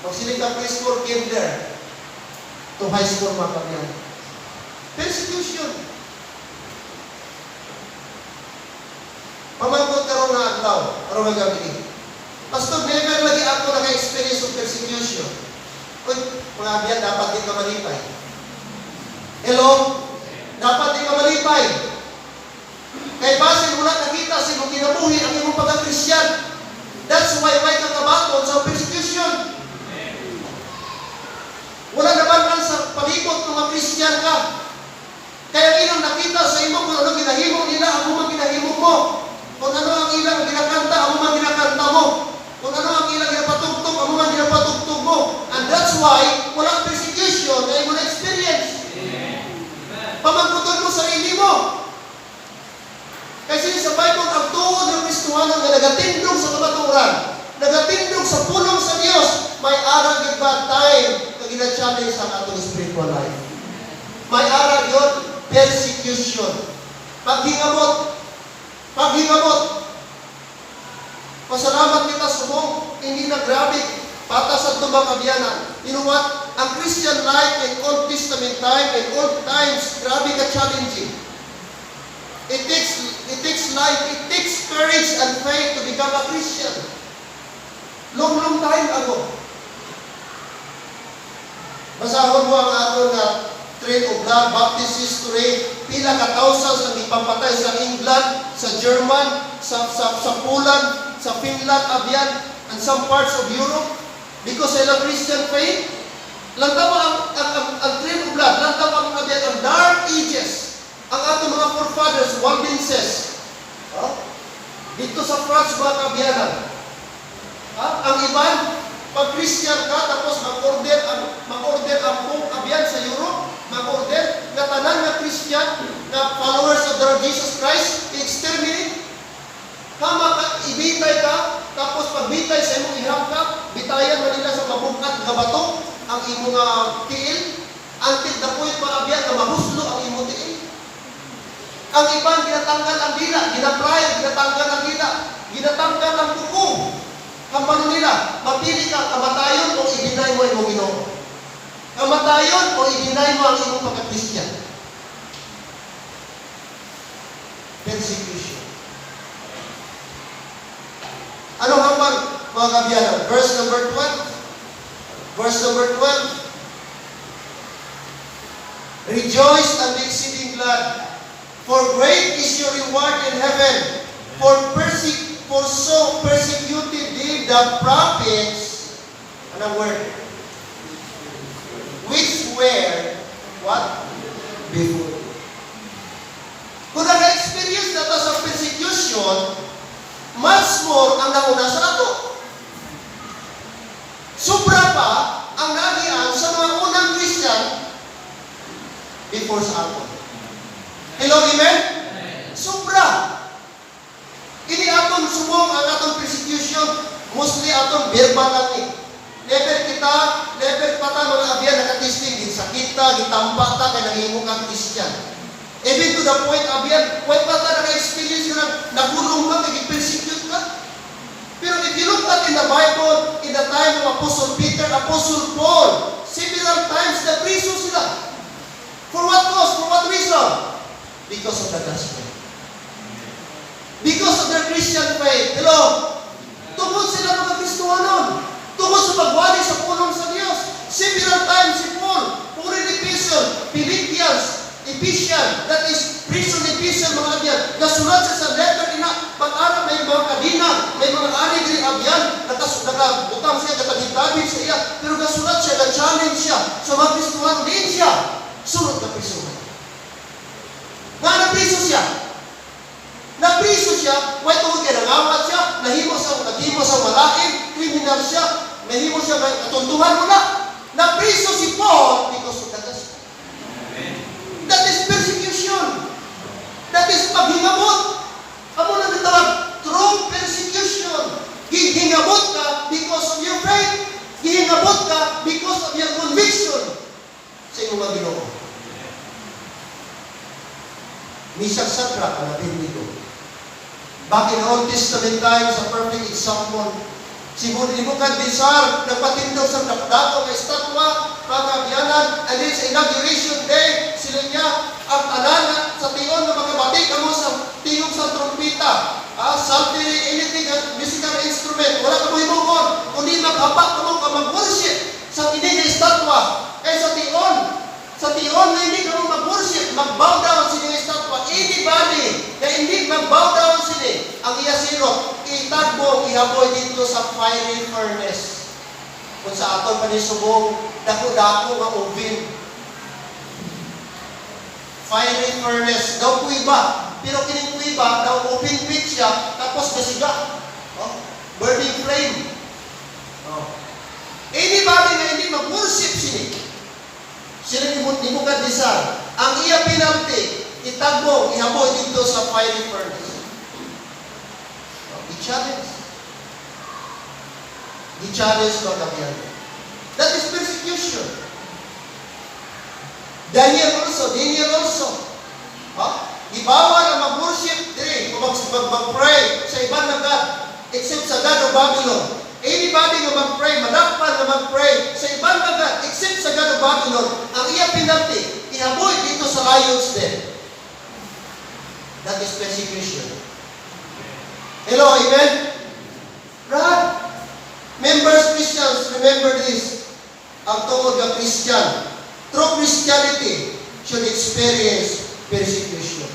Pag sila ka preschool, kinder, to high school mga kabyanan. Persecution. Pamangkot karon na adlaw, aron nga gabi. Pastor, never lagi ako naka-experience of persecution. Uy, mga abyan, dapat din ka malipay. Hello? Dapat din ka malipay. Kay basin mo lang nakita sa imong kinabuhi ang imong pagka-Christian. That's why ka kabaton sa persecution. Wala naman ang sa palibot ng mga Christian ka. Kaya ilang nakita sa imo kung ano ginahimo nila, ako man ginahimo mo. Kung ano ang ilang ginakanta, ako man ginakanta mo. Kung ano ang ilang ginapatugtog, ako man ginapatugtog mo. And that's why walang persecution na imo na-experience. Pamagputol mo sarili mo. Kasi sa Bible, ang tuon ng Kristuhanan na nagatindog sa kabaturan, nagatindog sa pulong sa Diyos, may aral yung bad time na gina-challenge sa atong spiritual life. May aral yun, persecution. Paghingamot. Pasalamat kita sumong, hindi na grabe, patas at tumakabiyanan. You know what? Ang Christian life in Old Testament time, in old times, grabe ka challenging. It takes life, it takes courage and faith to become a Christian. Long time ago. Basahon mo ang aton na Train of Blood Baptist history, pila ka thousands ang ipapatay sa England, sa German, sa Poland, sa Finland, abyan, and some parts of Europe, because sila Christian faith. Lantaw ang Train of Blood, lantaw ang abyan, ang dark ages. Ang ating mga forefathers, Waldenses, dito sa France, mga kabyanan. Ang iban, pag Christian ka, tapos mag-order ang buong abyan sa Europe, mag-order, na tanan na Christian, na followers of the Lord Jesus Christ, i-exterminate. Ibitay ka, tapos pagbitay sa imong ihangkap, bitayan man nila sa mabukat nga bato, ang imong tiil, until the point, mga abyan, na mahuslo ang imong tiil. Ang iban, ginatanggal ang dila, ginapray, ginatanggal ang dila, ginatanggal ang kuko. Kampano nila, mapili ka, kamatayon o i-deny mo imong Ginoo. Kamatayon o i-deny mo ang imong pagka-Christian. Persecution. Anong hambang, mga kabyanan? Verse number 12. Verse number 12. Rejoice and be exceeding glad, for great is your reward in heaven. For so persecuted they the prophets, another word, which were, what? Before. Kung nag-experience na sa persecution, much more ang nauna sa ato. Sobra pa ang nagian sa mga unang Christian before sa ato. Hello, amen? Sobra. Ini atong sumong ang atong persecution, mostly atong verbal lang ni. Never pata mga abyan nakatisting, ginsakita, gitampa ta, kaya nangimo kang Christian. Even to the point, abyan, why pata naka-experience ka na nagulong ka, nag-persecute ka? Pero if you look at in the Bible, in the time of Apostle Peter, Apostle Paul, several times na priso sila. For what cause? For what reason? Because of the gospel. Because of their Christian faith. Hello? Tungkol sila mga Kristohanon. Tungkol sa pagwali sa pulong sa Diyos. Several times si Paul, puri epistle, Philippians, Ephesians, that is prison epistle mga abyan. Nasulat siya sa letter ina, pag-aral may mga kadina, may mga anig rin abyan, nakabutang siya, katagitagin sa iya, pero nasulat siya, na-challenge siya, sa mga Kristohanon din siya. Sunod na prison. Nga na-priso siya. Na-priso siya, why tungkol kaya nangawat siya, nahimo sa malaking, criminal siya, nahimo siya, katuntuhan mo na. Na-priso si Paul because of the gospel. That is persecution. That is paghingamot. Amo na bitawag, true persecution. Hingamot ka because of your faith. Back in Old Testament times, a perfect example. Si Nebuchadnezzar, nagpatindog sa dakdako nga estatwa, mga kabyanan, and then sa inauguration day, sila niya, ang tanan sa tion na magkabati kamo sa tingog sa trompeta, psaltery, anything, musical instrument, wala ka mo hinugon, kundi maghaba kamo ka mag-worship sa tinig nga estatwa. Kaya sa tion na hindi ka mo mag-worship, mag-bow down sila nga estatwa. Anybody na hindi mag-bow down sila, ang iya sirot, itagbo, ihaboy dito sa fiery furnace. Kung sa aton panisubong, dako-dako nga oven. Fiery furnace, daw kuiba. Pero kining kuiba, daw open pit siya, tapos nasiga. Burning flame. Anybody na hindi mag-worship sila ni Nebuchadnezzar, ang iya penalty, itagbo, ihaboy dito sa fiery furnace. I-challenge mga kabyan. That is persecution. Daniel also. Ibawal ang mag-worship dire, kung mag-pray sa ibang na God, except sa God of Babylon. Anybody nga mag-pray, madakpan nga mag-pray sa ibang na God, except sa God of Babylon, ang iya penalty, ihaboy dito sa lion's den. That is persecution. Hello, amen? Right? Members, Christians, remember this. Ang tungod ng Christian, true Christianity should experience persecution.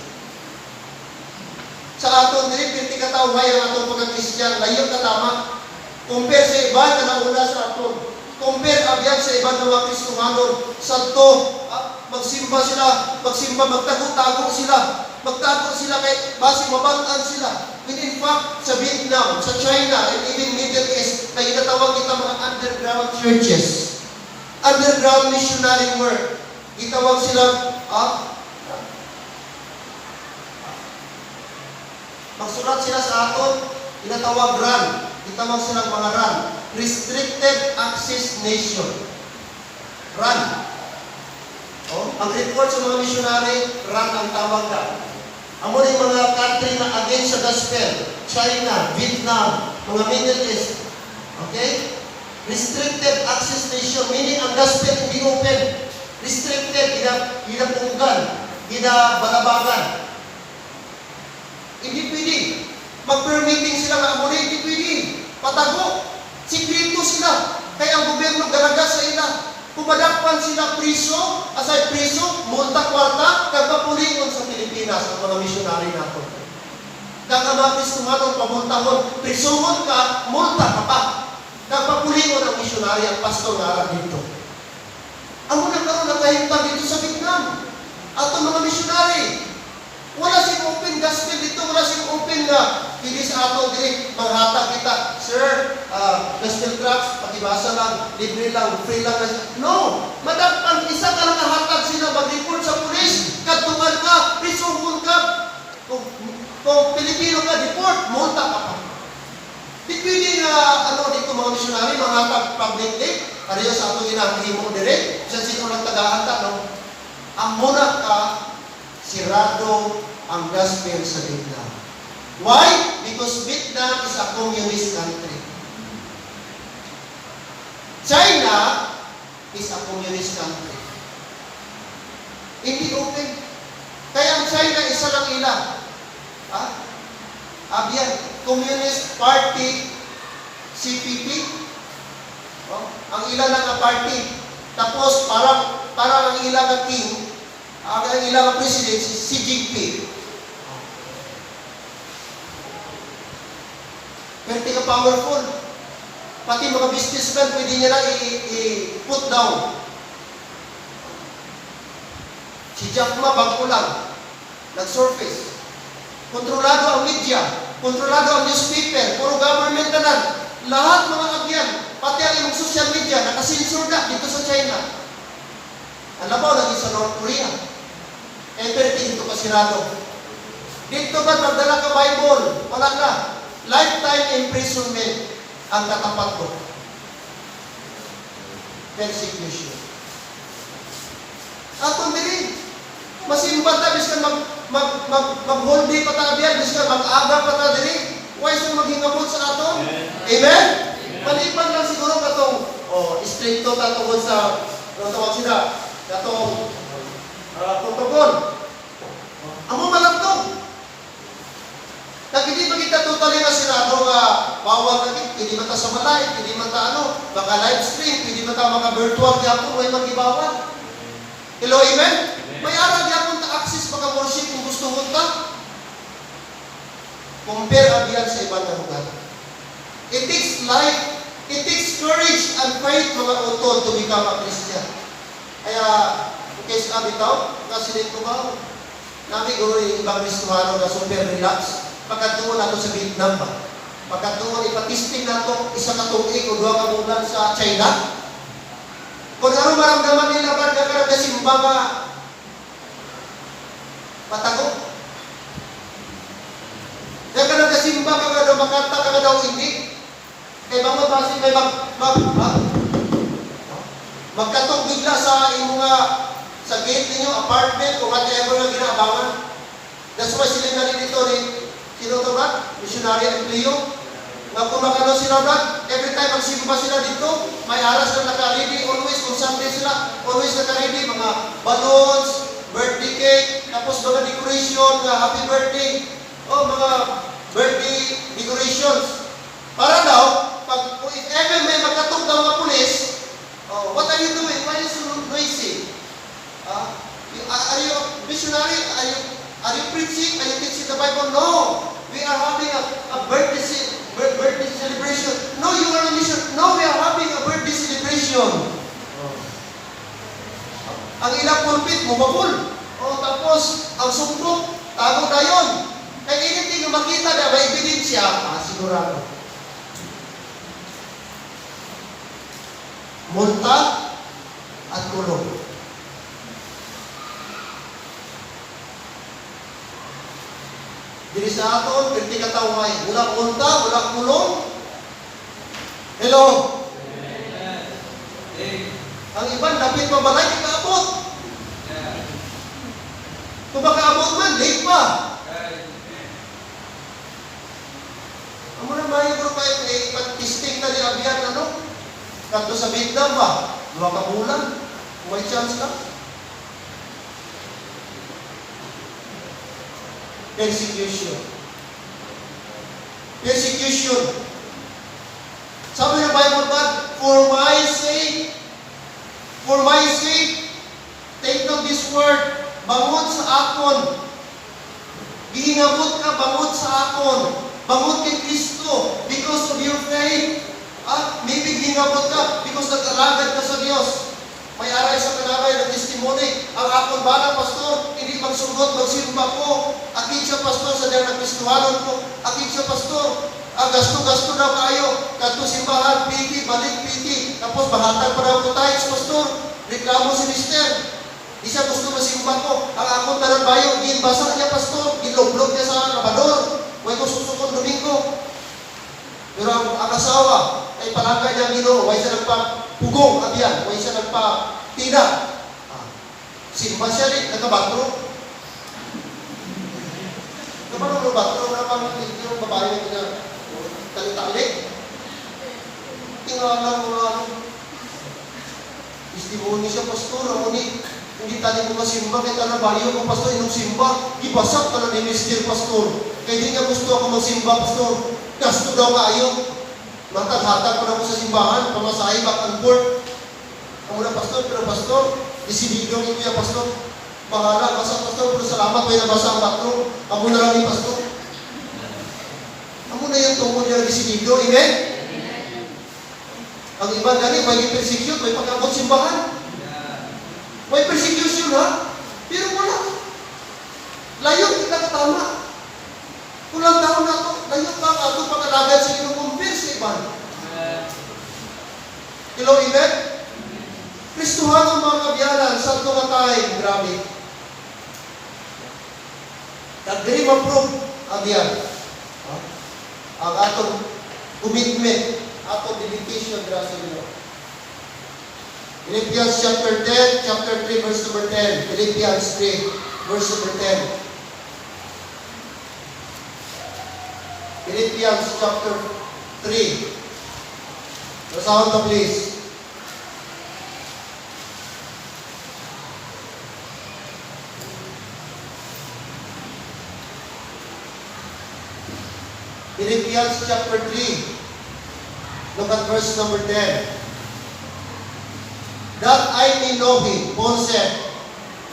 Sa atong dili pirti ka tawo may ang atong pagka-Christian, layo ka tama. Compare sa iba na nauna sa aton. Compare abyan sa iba ng mga Kristohanon. Santo, magsimba sila, magtago-tago sila. Magtago sila kay basi mabantaan sila. When in fact, sa Vietnam, sa China, and even Middle East, na ginatawag kita mga underground churches. Underground missionary work. Gitawag sila, magsulat sila sa aton, ginatawag RAN. Gitawag silang mga RAN. Restricted Access Nation. RAN. Ang report sa mga missionary, RAN ang tawag na. Amo na yung mga country na against sa gospel. China, Vietnam, mga Middle East. Okay? Restricted Access Nation, meaning ang gospel hindi open. Restricted, ginapunggan, ginabalabagan. Hindi pwede. Mag-permitting sila nga amo na, hindi pwede. Patago. Sikrito sila. Kaya ang gobyerno galaga sa ila. Pumadakpan sila priso, aside priso, multa kwarta, kagpapulingon sa Pilipinas ang mga misyonary nato. Kagama Kristohanon, pamultahon, prisumon ka, multa ka pa. Kagpapulingon ang misyonary, ang pastor nga arang dito. Amo na karoon na kahimtang dito sa Vietnam. Ato mga misyonary, wala siyang open gospel dito, wala siyang open na hindi sa ato dili manghatag kita, sir, gospel tracts, pakibasa lang, libre lang, free lang. No! Madagpan, isa ka lang nahatag sila, mag-report sa pulis, kadtungan ka, prisumon ka. Kung Pilipino ka, deport, multa ka pa. Di pwede nga, dito mga misyonary, manghatag publicly, pareho sa ato ginahimo direct, sa sino lang tagahantag, no? Ang muna ka, sirado ang gospel sa Vietnam. Why? Because Vietnam is a communist country. China is a communist country. Hindi open. Kaya ang China, isa lang ilang. Abiyan, Communist Party, CPP. Ang ilan lang party. Tapos, parang ang ilang na king, ang ilang president, si Xi Jinping. Pero ka powerful. Pati mga businessmen, pwede niya na i-put down. Si Jack Ma, bago lang, nag-surface. Kontrolado ang media, kontrolado ang newspaper, puro government na lang. Lahat mga agyan, pati ang imong social media, nakasensor na dito sa China. Alam mo, lagi sa North Korea. Everything dito pasirado. Dito ba, magdala ka Bible? Wala na. Lifetime imprisonment ang katapat ko. Persecution. Atong dili. Masimba ta, bis ka mag-whole day pa ta biyan, bis ka mag-aga pa ta diri. Why sa maghingabot sa aton? Amen? Maliban lang siguro katong, straight to tatungod sa, tawag sila, katong, protocol. Amo malagtong. Hindi ba kita totally na sinado nga bawal na hindi man ta sa malay, hindi man ta baka live stream, hindi man ta mga virtual gyapon, way magibawal. Hello, amen? May ara gyapon ta access baka worship kung gusto mo ta. Compare ang yan sa ibang lugar. It takes life, it takes courage and faith mga utod to become a Christian. Kaya, okay sa bitaw, kasilip ko ba? Nami guro yung ibang Kristohano na super relax. Pagkatuon nato sa Vietnam ba? Pagkatuon ipatisting nato isa ka tuig o 2 ka bulan sa China. Kung ano maramdaman nila ba na simba nga patago? Kaya ka nagkasimba ka nga daw, makanta ka nga daw hindi. Kaya mga basin may magkatog bigla sa imo nga sa gate ninyo, apartment, kung whatever nga ginaabangan. That's why sila na rin dito rin, sino ito ba? Missionary and Leo. Nga kung makano sila ba, every time magsimba sila dito, may aras na naka-ready, always, kung Sunday sila, always naka-ready, mga balloons, birthday cake, tapos mga decoration, happy birthday, mga birthday decorations. Para daw, if ever may magkatog daw mga pulis, what are you doing? Why are you so noisy? Are you missionary? Are you preaching? Are you teaching the Bible? No. We are having a birthday celebration. No, you are a mission. No, we are having a birthday celebration. Ang ilang pulpit, mumabul. Tapos, ang sumpok, tago na yun. Kaya anything na makita na may ebidensya, sigurado. Multa at kulong. Dili sa aton, 20 ka taong may wala multa, wala kulong. Hello? Ang iban, dapat mabalay, ikaabot. Kung makaabot man, late pa. Ang muna mayo ko pa pag-testing na ni Abian, kanto sa Vietnam ba? 2 ka bulan. May chance ka. Persecution. Persecution. Sabi ng Bible ba, for my sake, take note this word, bangot sa akon. Gihingabot ka, bangot sa akon. Bangot kay Kristo because of your faith. Maybe gihingabot ka because nag-alagad ka sa Diyos. May aray sa kanabay ng testimony. Ang akon bala, pastor, hindi magsugot, magsimba ko. Akit siya, pastor, sa dyan ng Kristohanon ko. Akit siya, pastor, gasto-gasto daw kayo. Kanto simbahan, piti, balik, piti. Tapos bahatag pa daw ko tithes, pastor. Reklamo si mister. Di siya gusto masimba ko. Ang akon tanan bayo, ginbasa niya, pastor. Ginloblog niya sa labador. Huwag ko susukon Domingo. Pero ang asawa, ay palangga niya Ginoo, huwag siya nagpapugong, abiyan, huwag siya nagpatina. Simba siya rin, nagkabatro. Kapag ang batro naman, yung babae na talitalik. Tingnan mo testimony siya, pastor, hindi tayo mo kasimba, kaya ka na bayo ko, pastor, inong simba, ibasak ka na ni Mr. Pastor. Kaya di niya gusto ako magsimba, pastor. Gasto daw kayo. Mataghatag pa na ko sa simbahan, pamasahe back and forth. Ang muna, pastor, pero pastor, disidido ni kuya, pastor. Bahala, basa, pastor, pero salamat, may nabasa ang bathroom. Ako na lang ni pastor. Ako na yung tungkol niya disidido, amen? Ang iba gani, may persecute, may pag-abot simbahan. May persecution, ha? Pero wala. Layo, kita katama. Kulang taon na ito, layo pa nga ito pag-alagad sa kinukumpir sa iban. Hello, amen? Kristuhan ang mga kabiyanan sa ito nga tayo, grabe. Nag-dream approve, abiyan. Ang atong commitment, atong dedication, grasa nyo. Philippians chapter 10, chapter 3, verse number 10. Philippians 3. verse number 10. Philippians chapter 3. Basahan to please. Philippians chapter 3. Look at verse number 10. That I may know Him, Paul said,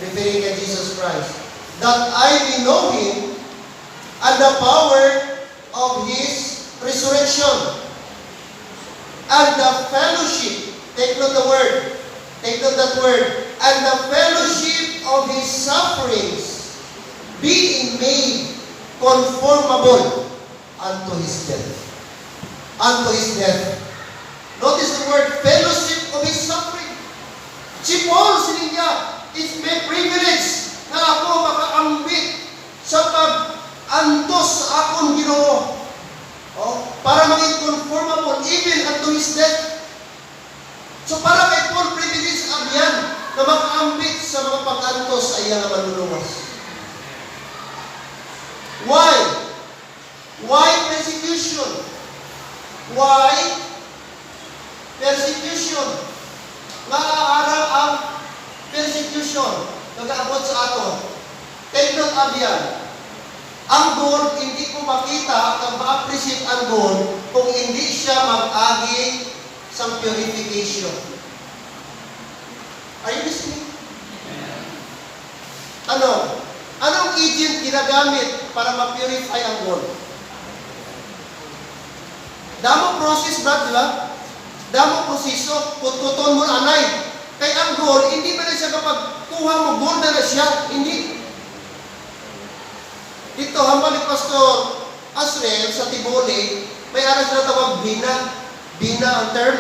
referring to Jesus Christ, that I may know Him and the power of His resurrection and the fellowship, take note the word, take note that word, and the fellowship of His sufferings, being made conformable unto His death. Unto His death. Notice the word, fellowship of His suffering. Si Paul, sining niya, it's my privilege na ako makaambit sa pag-antos sa akong Ginoo. Para maging conformable even unto His death. So para kay Paul, privilege ang yan na makaambit sa mga pag-antos ay yan na manluluwas. Why? Why persecution? Why persecution? Maaarang ang persecution nag-aabot sa aton. Take note of yan. Ang goal, hindi ko makita kung ma-appreciate ang goal kung hindi siya mag-agi sa purification. Are you listening? Ano? Anong agent ginagamit para ma-purify ang gold? Damo process, brad, diba? Damo proseso, kututon mo anay. Kaya ang gold, hindi ba na siya kapag kuha mo gold na siya? Hindi. Dito, hambal ni Pastor Asriel sa Tiboli, may aras na tawag bina. Bina ang term.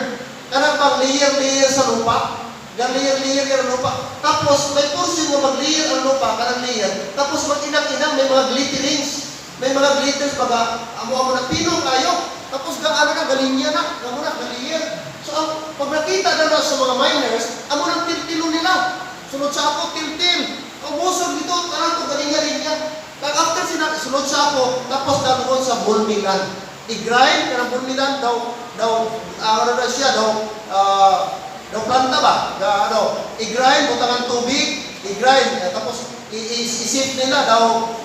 Karang pang layer-layer sa lupa. Layer-layer ang lupa. Tapos, may portion na mag-layer ang lupa, karang layer. Tapos, mag-inang-inang, may mga glitterings. May mga glitters, baga, amo-amo na pinong kayo. Tapos, ano na, galinya na. Amo na, galiyer. So, pag nakita na sa mga miners, amo na til-tilo nila. Sunod sa ako, til-til. Ang busog dito, karang to, galinya rin yan. After sunod sa ako, tapos daluhon sa bulmilan. I-grind, karang bulmilan, ano na siya, planta ba? I-grind, butangan tubig, i-grind, tapos isip nila,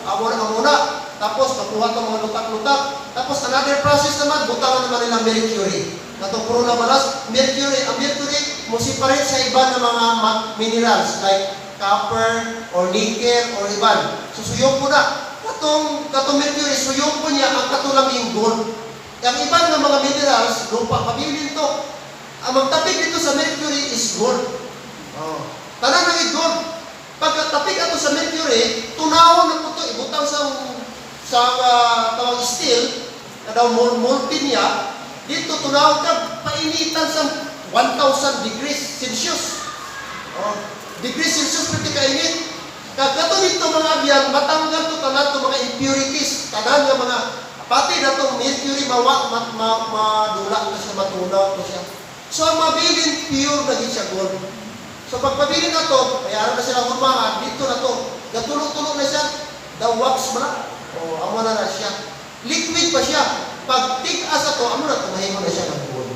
amuna. Tapos, makuha itong mga lutak-lutak. Tapos, another process naman, butangan naman nila mercury. Natong puro na balas, mercury. Ang mercury, musiparate sa iba ng mga minerals, like copper, or nickel, or iban. Susuyong po na. Katong mercury, suyong po niya ang katulang yung gold. Ang iban ng mga minerals, lupa, pabilin to. Ang magtapig dito sa mercury is gold. Tanan ng gold. Pagkatapig ato sa mercury, tunawon na po ito, ibutang sa tawag steel, na daw molten niya, dito tunawon ka, painitan sa 1,000 degrees Celsius. Degrees Celsius pwede kainit. Kagato dito mga biyan, matanggal to tanan to mga impurities, tanan nga mga, pati na to mercury, madula na siya, matunaw na siya. So ang mabilin, pure na din siya gold. So pagpabilin na to, kaya na sila humangan, dito na to, gatulong-tulong na siya, the wax mo na, amo na siya. Liquid pa siya. Pag tigas ito, amo na, tumahimo na siya ng gold.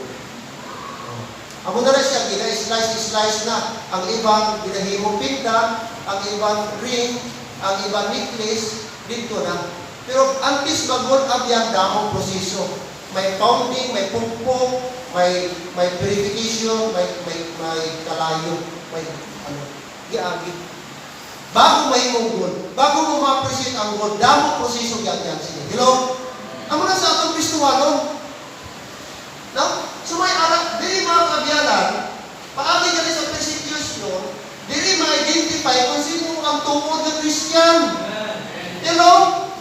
Amo na siya, gina-slice na. Ang ibang ginahimo pinta, ang ibang ring, ang ibang necklace, dito na. Pero antes mag-gold abyan, damong proseso. May pounding, may pungpong, may purification, may kalayo, may giagit. Bago mahimong gold, bago mo ma-appreciate ang gold, damong proseso yan. Sige. Hello? Amo na sa atong Kristuhanon. No? So may anak, dili mga kabyalan, paagi ka sa persecution, dili ma-identify kung sino ang tuwod ng Christian. Hello?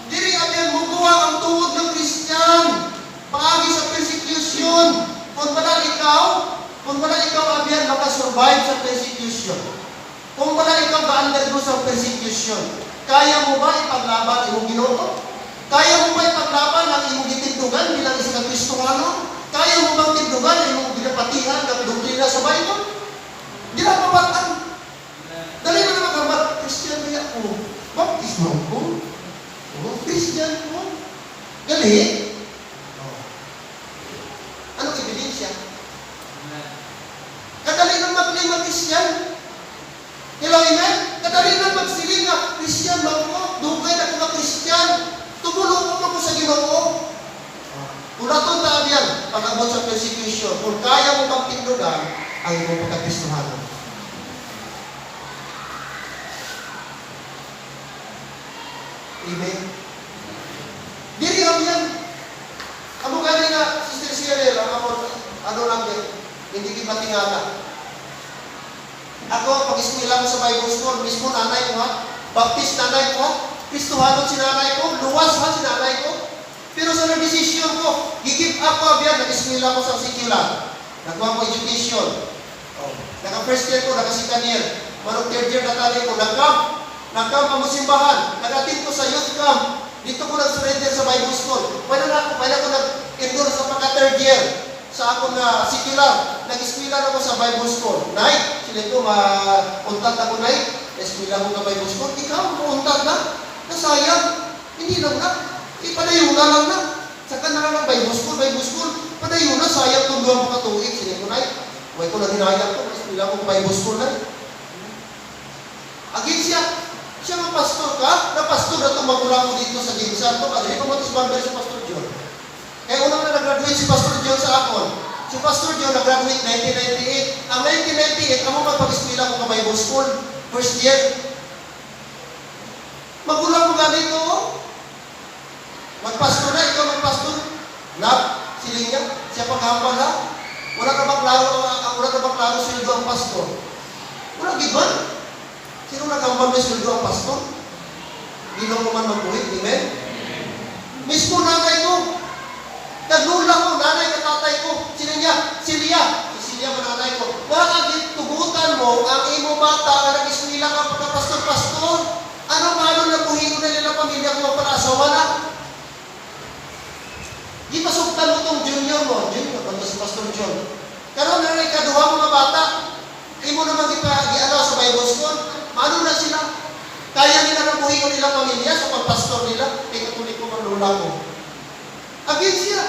Dili abyan mo kuha ang tuwod ng Christian. Paagi sa persecution. Kung wala ikaw abyan, makasurvive sa persecution. Kung wala ikaw ba-undergo sa persecution, kaya mo ba ipaglaban imong Ginoo? Kaya mo ba ipaglaban ang imong gitindugan bilang isang Kristohano? Kaya mo bang tindugan ang imong ginapatihan ng doktrina sa Bible? Ginapabatan. Dali na naman gambar, Christian kaya ako. Baptismo ko. Christian ko. Gali. Anong ebidensya? Kadali nang mag-claim ang Christian. Hello, amen? Kadali nang magsiling nga, Christian ba ko? Dugay na ko nga Christian. Tumulong ko sa Ginoo. Kung nato yan, pag-abot sa persecution, kung kaya mo bang tindugan, ang iyong pagkakristohanan. Amen? Diri kami yan. Amo gani na, Sister Cyril, ano lang din, hindi kita tingala. Ako, pag-ismila ko sa Bible School, mismo nanay ko ha, Baptist nanay ko ha, Kristohanon si nanay ko, luwas ha si nanay ko. Pero sa nag-desisyon ko, gigip up ko abyan, nag-ismila ko sa secular. Nagkuha ko education. Naka-first year ko, naka-second year. Manong third year natali ko, nag-camp ang simbahan. Nag-attend ko sa youth camp. Dito ko nag-surrender sa Bible School. Pwede ko nag-endure sa pagka-third year sa akong secular. Nag-ismila ako sa Bible School. Nay, sila ko, mauntad ako, Nay. Ismila ko sa Bible School. Ikaw, mauntad na. Nasayang. Hindi lang na. Ipadayo na lang na. Saka na lang Bible School. Padayo na, sayang kung doon mo katuig. Sila ko, Nay. Huwag ko na hinayang ko. Ismila ko sa Bible School, Nay. Agin siya nga pastor ka, na pastor na tumagula ko dito sa Ginsan. Ito ka, hindi ko matusbanda si Pastor John. Kaya unang na nag-graduate si Pastor John sa akon. Si Pastor John nag-graduate 1998. Ang 1998, ako magpag-eskwela ko sa Bible School, first year. Magulang mo ganito, magpastor na, ikaw magpastor. Siling niya, siya paghambal ha. Wala ka ba klaro sildo ang pastor? Wala giban. Sino nagambal may sildo ang pastor? Ginaw ko man magbuhit, amen? Mismo nanay ko. Naglula ko, nanay ka tatay ko. Sino niya? Silya. Si Silya mananay ko. Bakit tugutan mo ang imo bata na nag-ismila ka pagka-pastor-pastor? Ano na buhin ko na nila pamilya ko para asawa na? Di pasuktan mo itong junior, kanta si Pastor John. Karoon na rin kaduha mga bata. Imo naman gialaw sa Bible School. Paano na sila? Kaya nila na buhin ko nilang pamilya sa pagpastor nila. Kaya katuloy ko manlula ko. Against siya.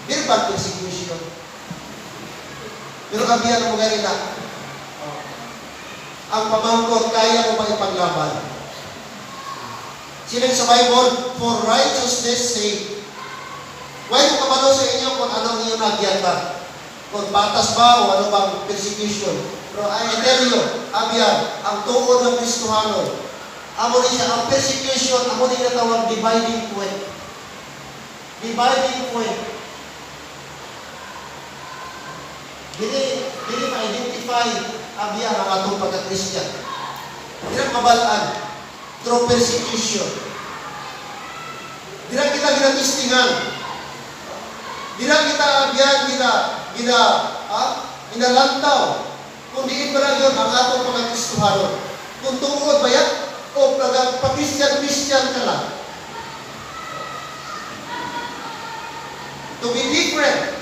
Verbal persecution. Pero kabihan mo ganina. Ang pamangkot, kaya mo ba ipaglaban? Sila sa Bible, for righteousness sake. Why mo kabalo sa inyo kung anong inyong nagyata? Kung batas ba o ano bang persecution? Pero I tell you, abiyan, ang tuod ng Kristohanon, amo ni siya, ang persecution, amo ni natawag dividing point. Dividing point. Dili ma-identify abiyan ang atong pagka-Christian. Dili mabalaan through persecution. Dili kita ginamistingan. Dili kita abiyan ginalantaw. Kung diin ba lang yun ang atong pagka-Kristohanon. Kung tungod ba yan, o pa-Christian ka lang. To be different.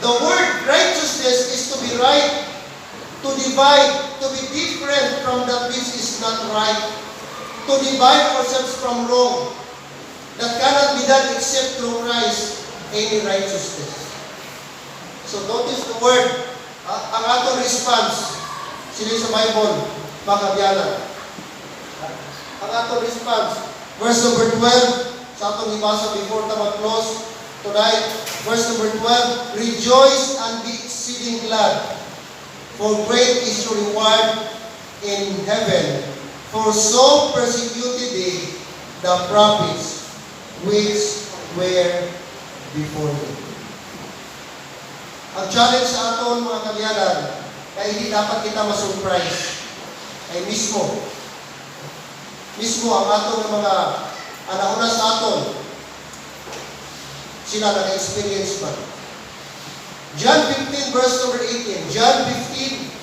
The word righteousness is to be right, to divide, to be different from that which is not right, to divide ourselves from wrong, that cannot be done except through Christ, any righteousness. So notice the word, ang atong response, sila sa Bible, pagkabiyanan. Ang atong response, verse number 12, sa atong ibasa before ta mag-close tonight, verse number 12, rejoice and be exceeding glad, for great is your reward in heaven, for so persecuted they the prophets which were before you. Ang challenge sa aton mga kabiyanan, kaya hindi dapat kita ma-surprise, ay mismo ang aton mga anauna sa aton, sila naka-experience ba? John 15 verse number 18. John 15.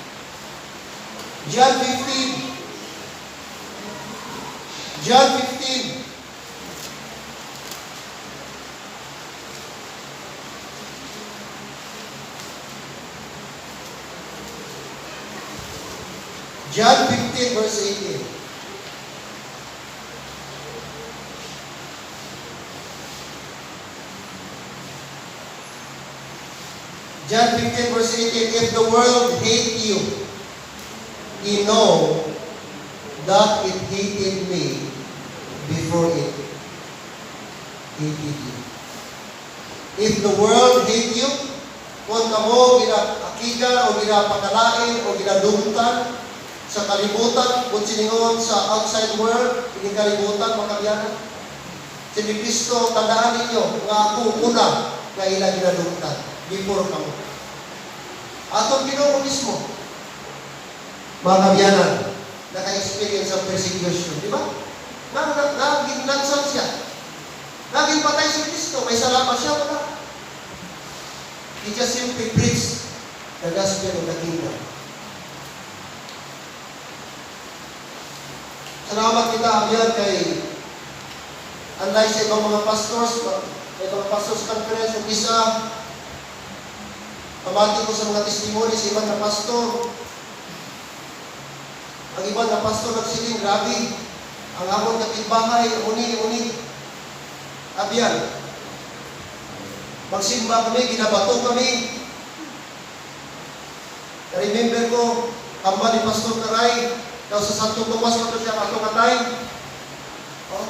John 15 verse 18. John 15 verse 18, if the world hate you, you know that it hated me before it hated you. If the world hate you, kung kamo ginakigan o ginapakalain o ginadungtan sa kalibutan, kung siningon sa outside world, hindi kalibutan, makabiyanan. Si Kristo, tandaan ninyo, nga ako una nga ilang ginadungtan before kamo. Atong Ginoo mismo, mga kabiyanan, naka-experience ng persecution, di ba? Naginansan siya. Naging patay si Kristo, may salamat siya, wala. He just simply preached the gospel of the kingdom. Salamat kita, abiyan, kay anday sa ibang mga pastors, ibang pastors conference, yung isa, pamati ko sa mga testimony sa ibang na pastor. Ang ibang na pastor nagsiling, grabe, ang amon kapitbahay, uni. Abiyan, magsimba kami, ginabato kami. Remember ko, kamba ni Pastor Taray, daw sa Santo Tomas na siya katong atay. Oh.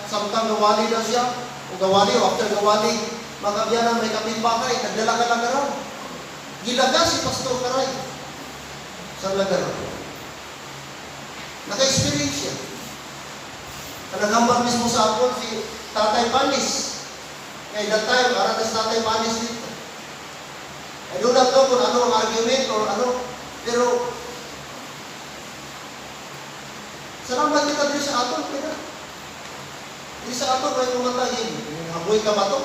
Samtang gawali na siya, o gawali o after gawali, magabiyanan may kapitbahay, nagdala ka lang na raw. Gilaga si Pastor Taray sa lagaro. Naka-experience siya. Naghambar mismo sa akin si Tatay Panis. Kaya that time, para sa Tatay Panis dito. I do not know kung ano ang argument or ano, pero salamat kita dito sa aton, kaya dito sa aton, may kumatayin. Haboy ka ba ito?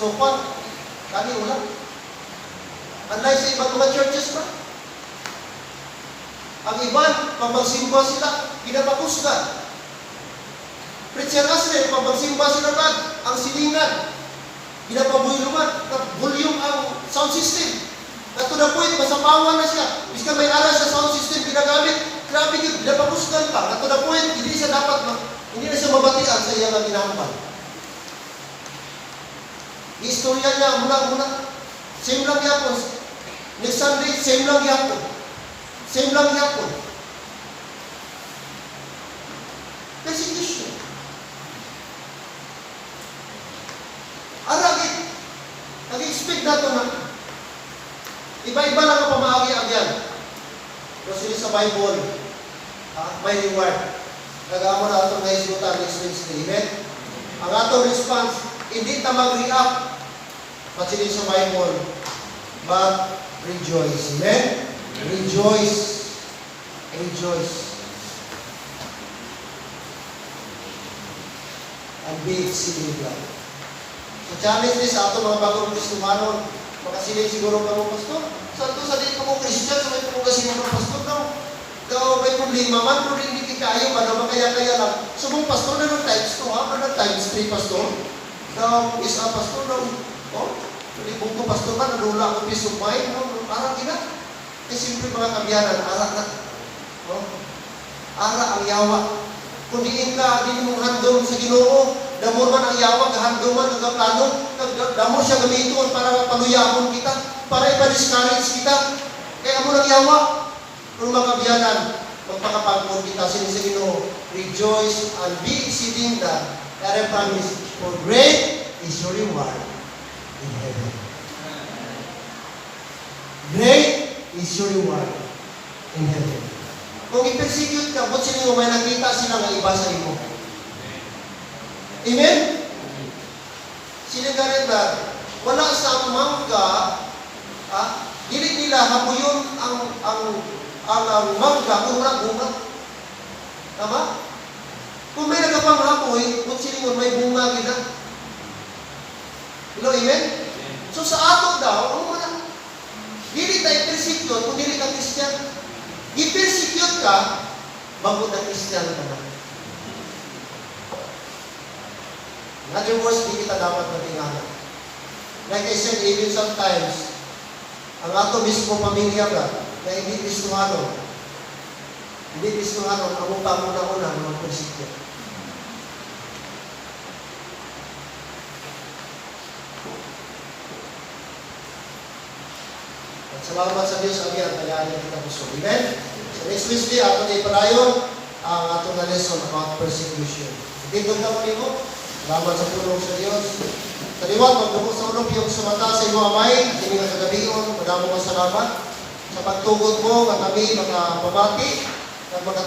So, kani wala. Unlike sa ibang mga churches ba? Ang iban, pag magsimba sila, ginapakusgan. Preacher Asre, pag magsimba sila kan, ang silingan, ginapabuyluman, volume ang sound system. At to the point, masapawan na siya. Bisa may aras sa sound system ginagamit, grabe yun, ginapabusgan pa. At to the point, hindi na siya mabatian sa iyang ginampan. Istorya niya, mula, same lang yapon. Next Sunday, same lang yapon. Same lang yapon. Persecution. Aragit, nag-expect na ito na iba-iba lang ang pamahagi-agyan. Kasi sa Bible, may reward. Nag-amo na itong naisgutan next Wednesday. Amen? Ang atong response, hindi na mag-react. Kasi sa Bible, but rejoice. Amen? Rejoice. Rejoice. And be exceeding glad. So challenge this sa ato mga bagong Kristumanon, makasiling siguro ka mo, Pastor. Sa di ka mo Christian, sa may pumugasiling ka, Pastor, daw may problema man, pero hindi kayo, ano makaya-kaya lang. So mong Pastor, na ng times 2, ha? Na times 3, Pastor. Daw, isa, Pastor, daw, tulibong ko, Pastor, ba, nadula ako peace of mind, parang ina. Eh, simple mga kabiyanan, ara na. Ara ang yawa. Kung diin ka, di mong handom sa Ginoo, damo man ang yawa, kahandoman, kagaplano, damo siya gamiton para paluyamon kita, para ipa-discourage kita. Kaya mo ng yawa. Kung mga kabiyanan, magpakapagpon kita sa Ginoo, rejoice and be exceeding glad. Kaya promise, for great is your reward in heaven. Great is your reward in heaven. Kung i-persecute ka, ba't sila may nakita sila nga iba sa imo? Amen? Sila ganit ba? Wala sa mangga, dili nila hapuyon ang mangga kung wala bunga. Tama? Kung may nagapang hapoy, ba't sila may bunga gina? Hello, amen? So sa ato daw, ano man? Dili tayo persecute kung dili ka Christian. I-persecute ka, bago na Christian ka na. In other words, di kita dapat matingala. Like I said, even sometimes, ang ato mismo pamilya ka, na hindi Kristohano. Hindi Kristohano, ang mong pamuna-una, mga prinsipyo. At salamat sa Diyos, Abi, ang tagaan kita gusto. Amen? So next Wednesday, ato na ipadayon ang atong na lesson about persecution. Dito na kami mo. Salamat sa tulong sa Diyos. Taliwat, magdukos sa ulong yung sumata sa iyong amay. Hindi nga kagabion. Madamo nga salamat sa pagtugod mo, kami mga pamati, at mga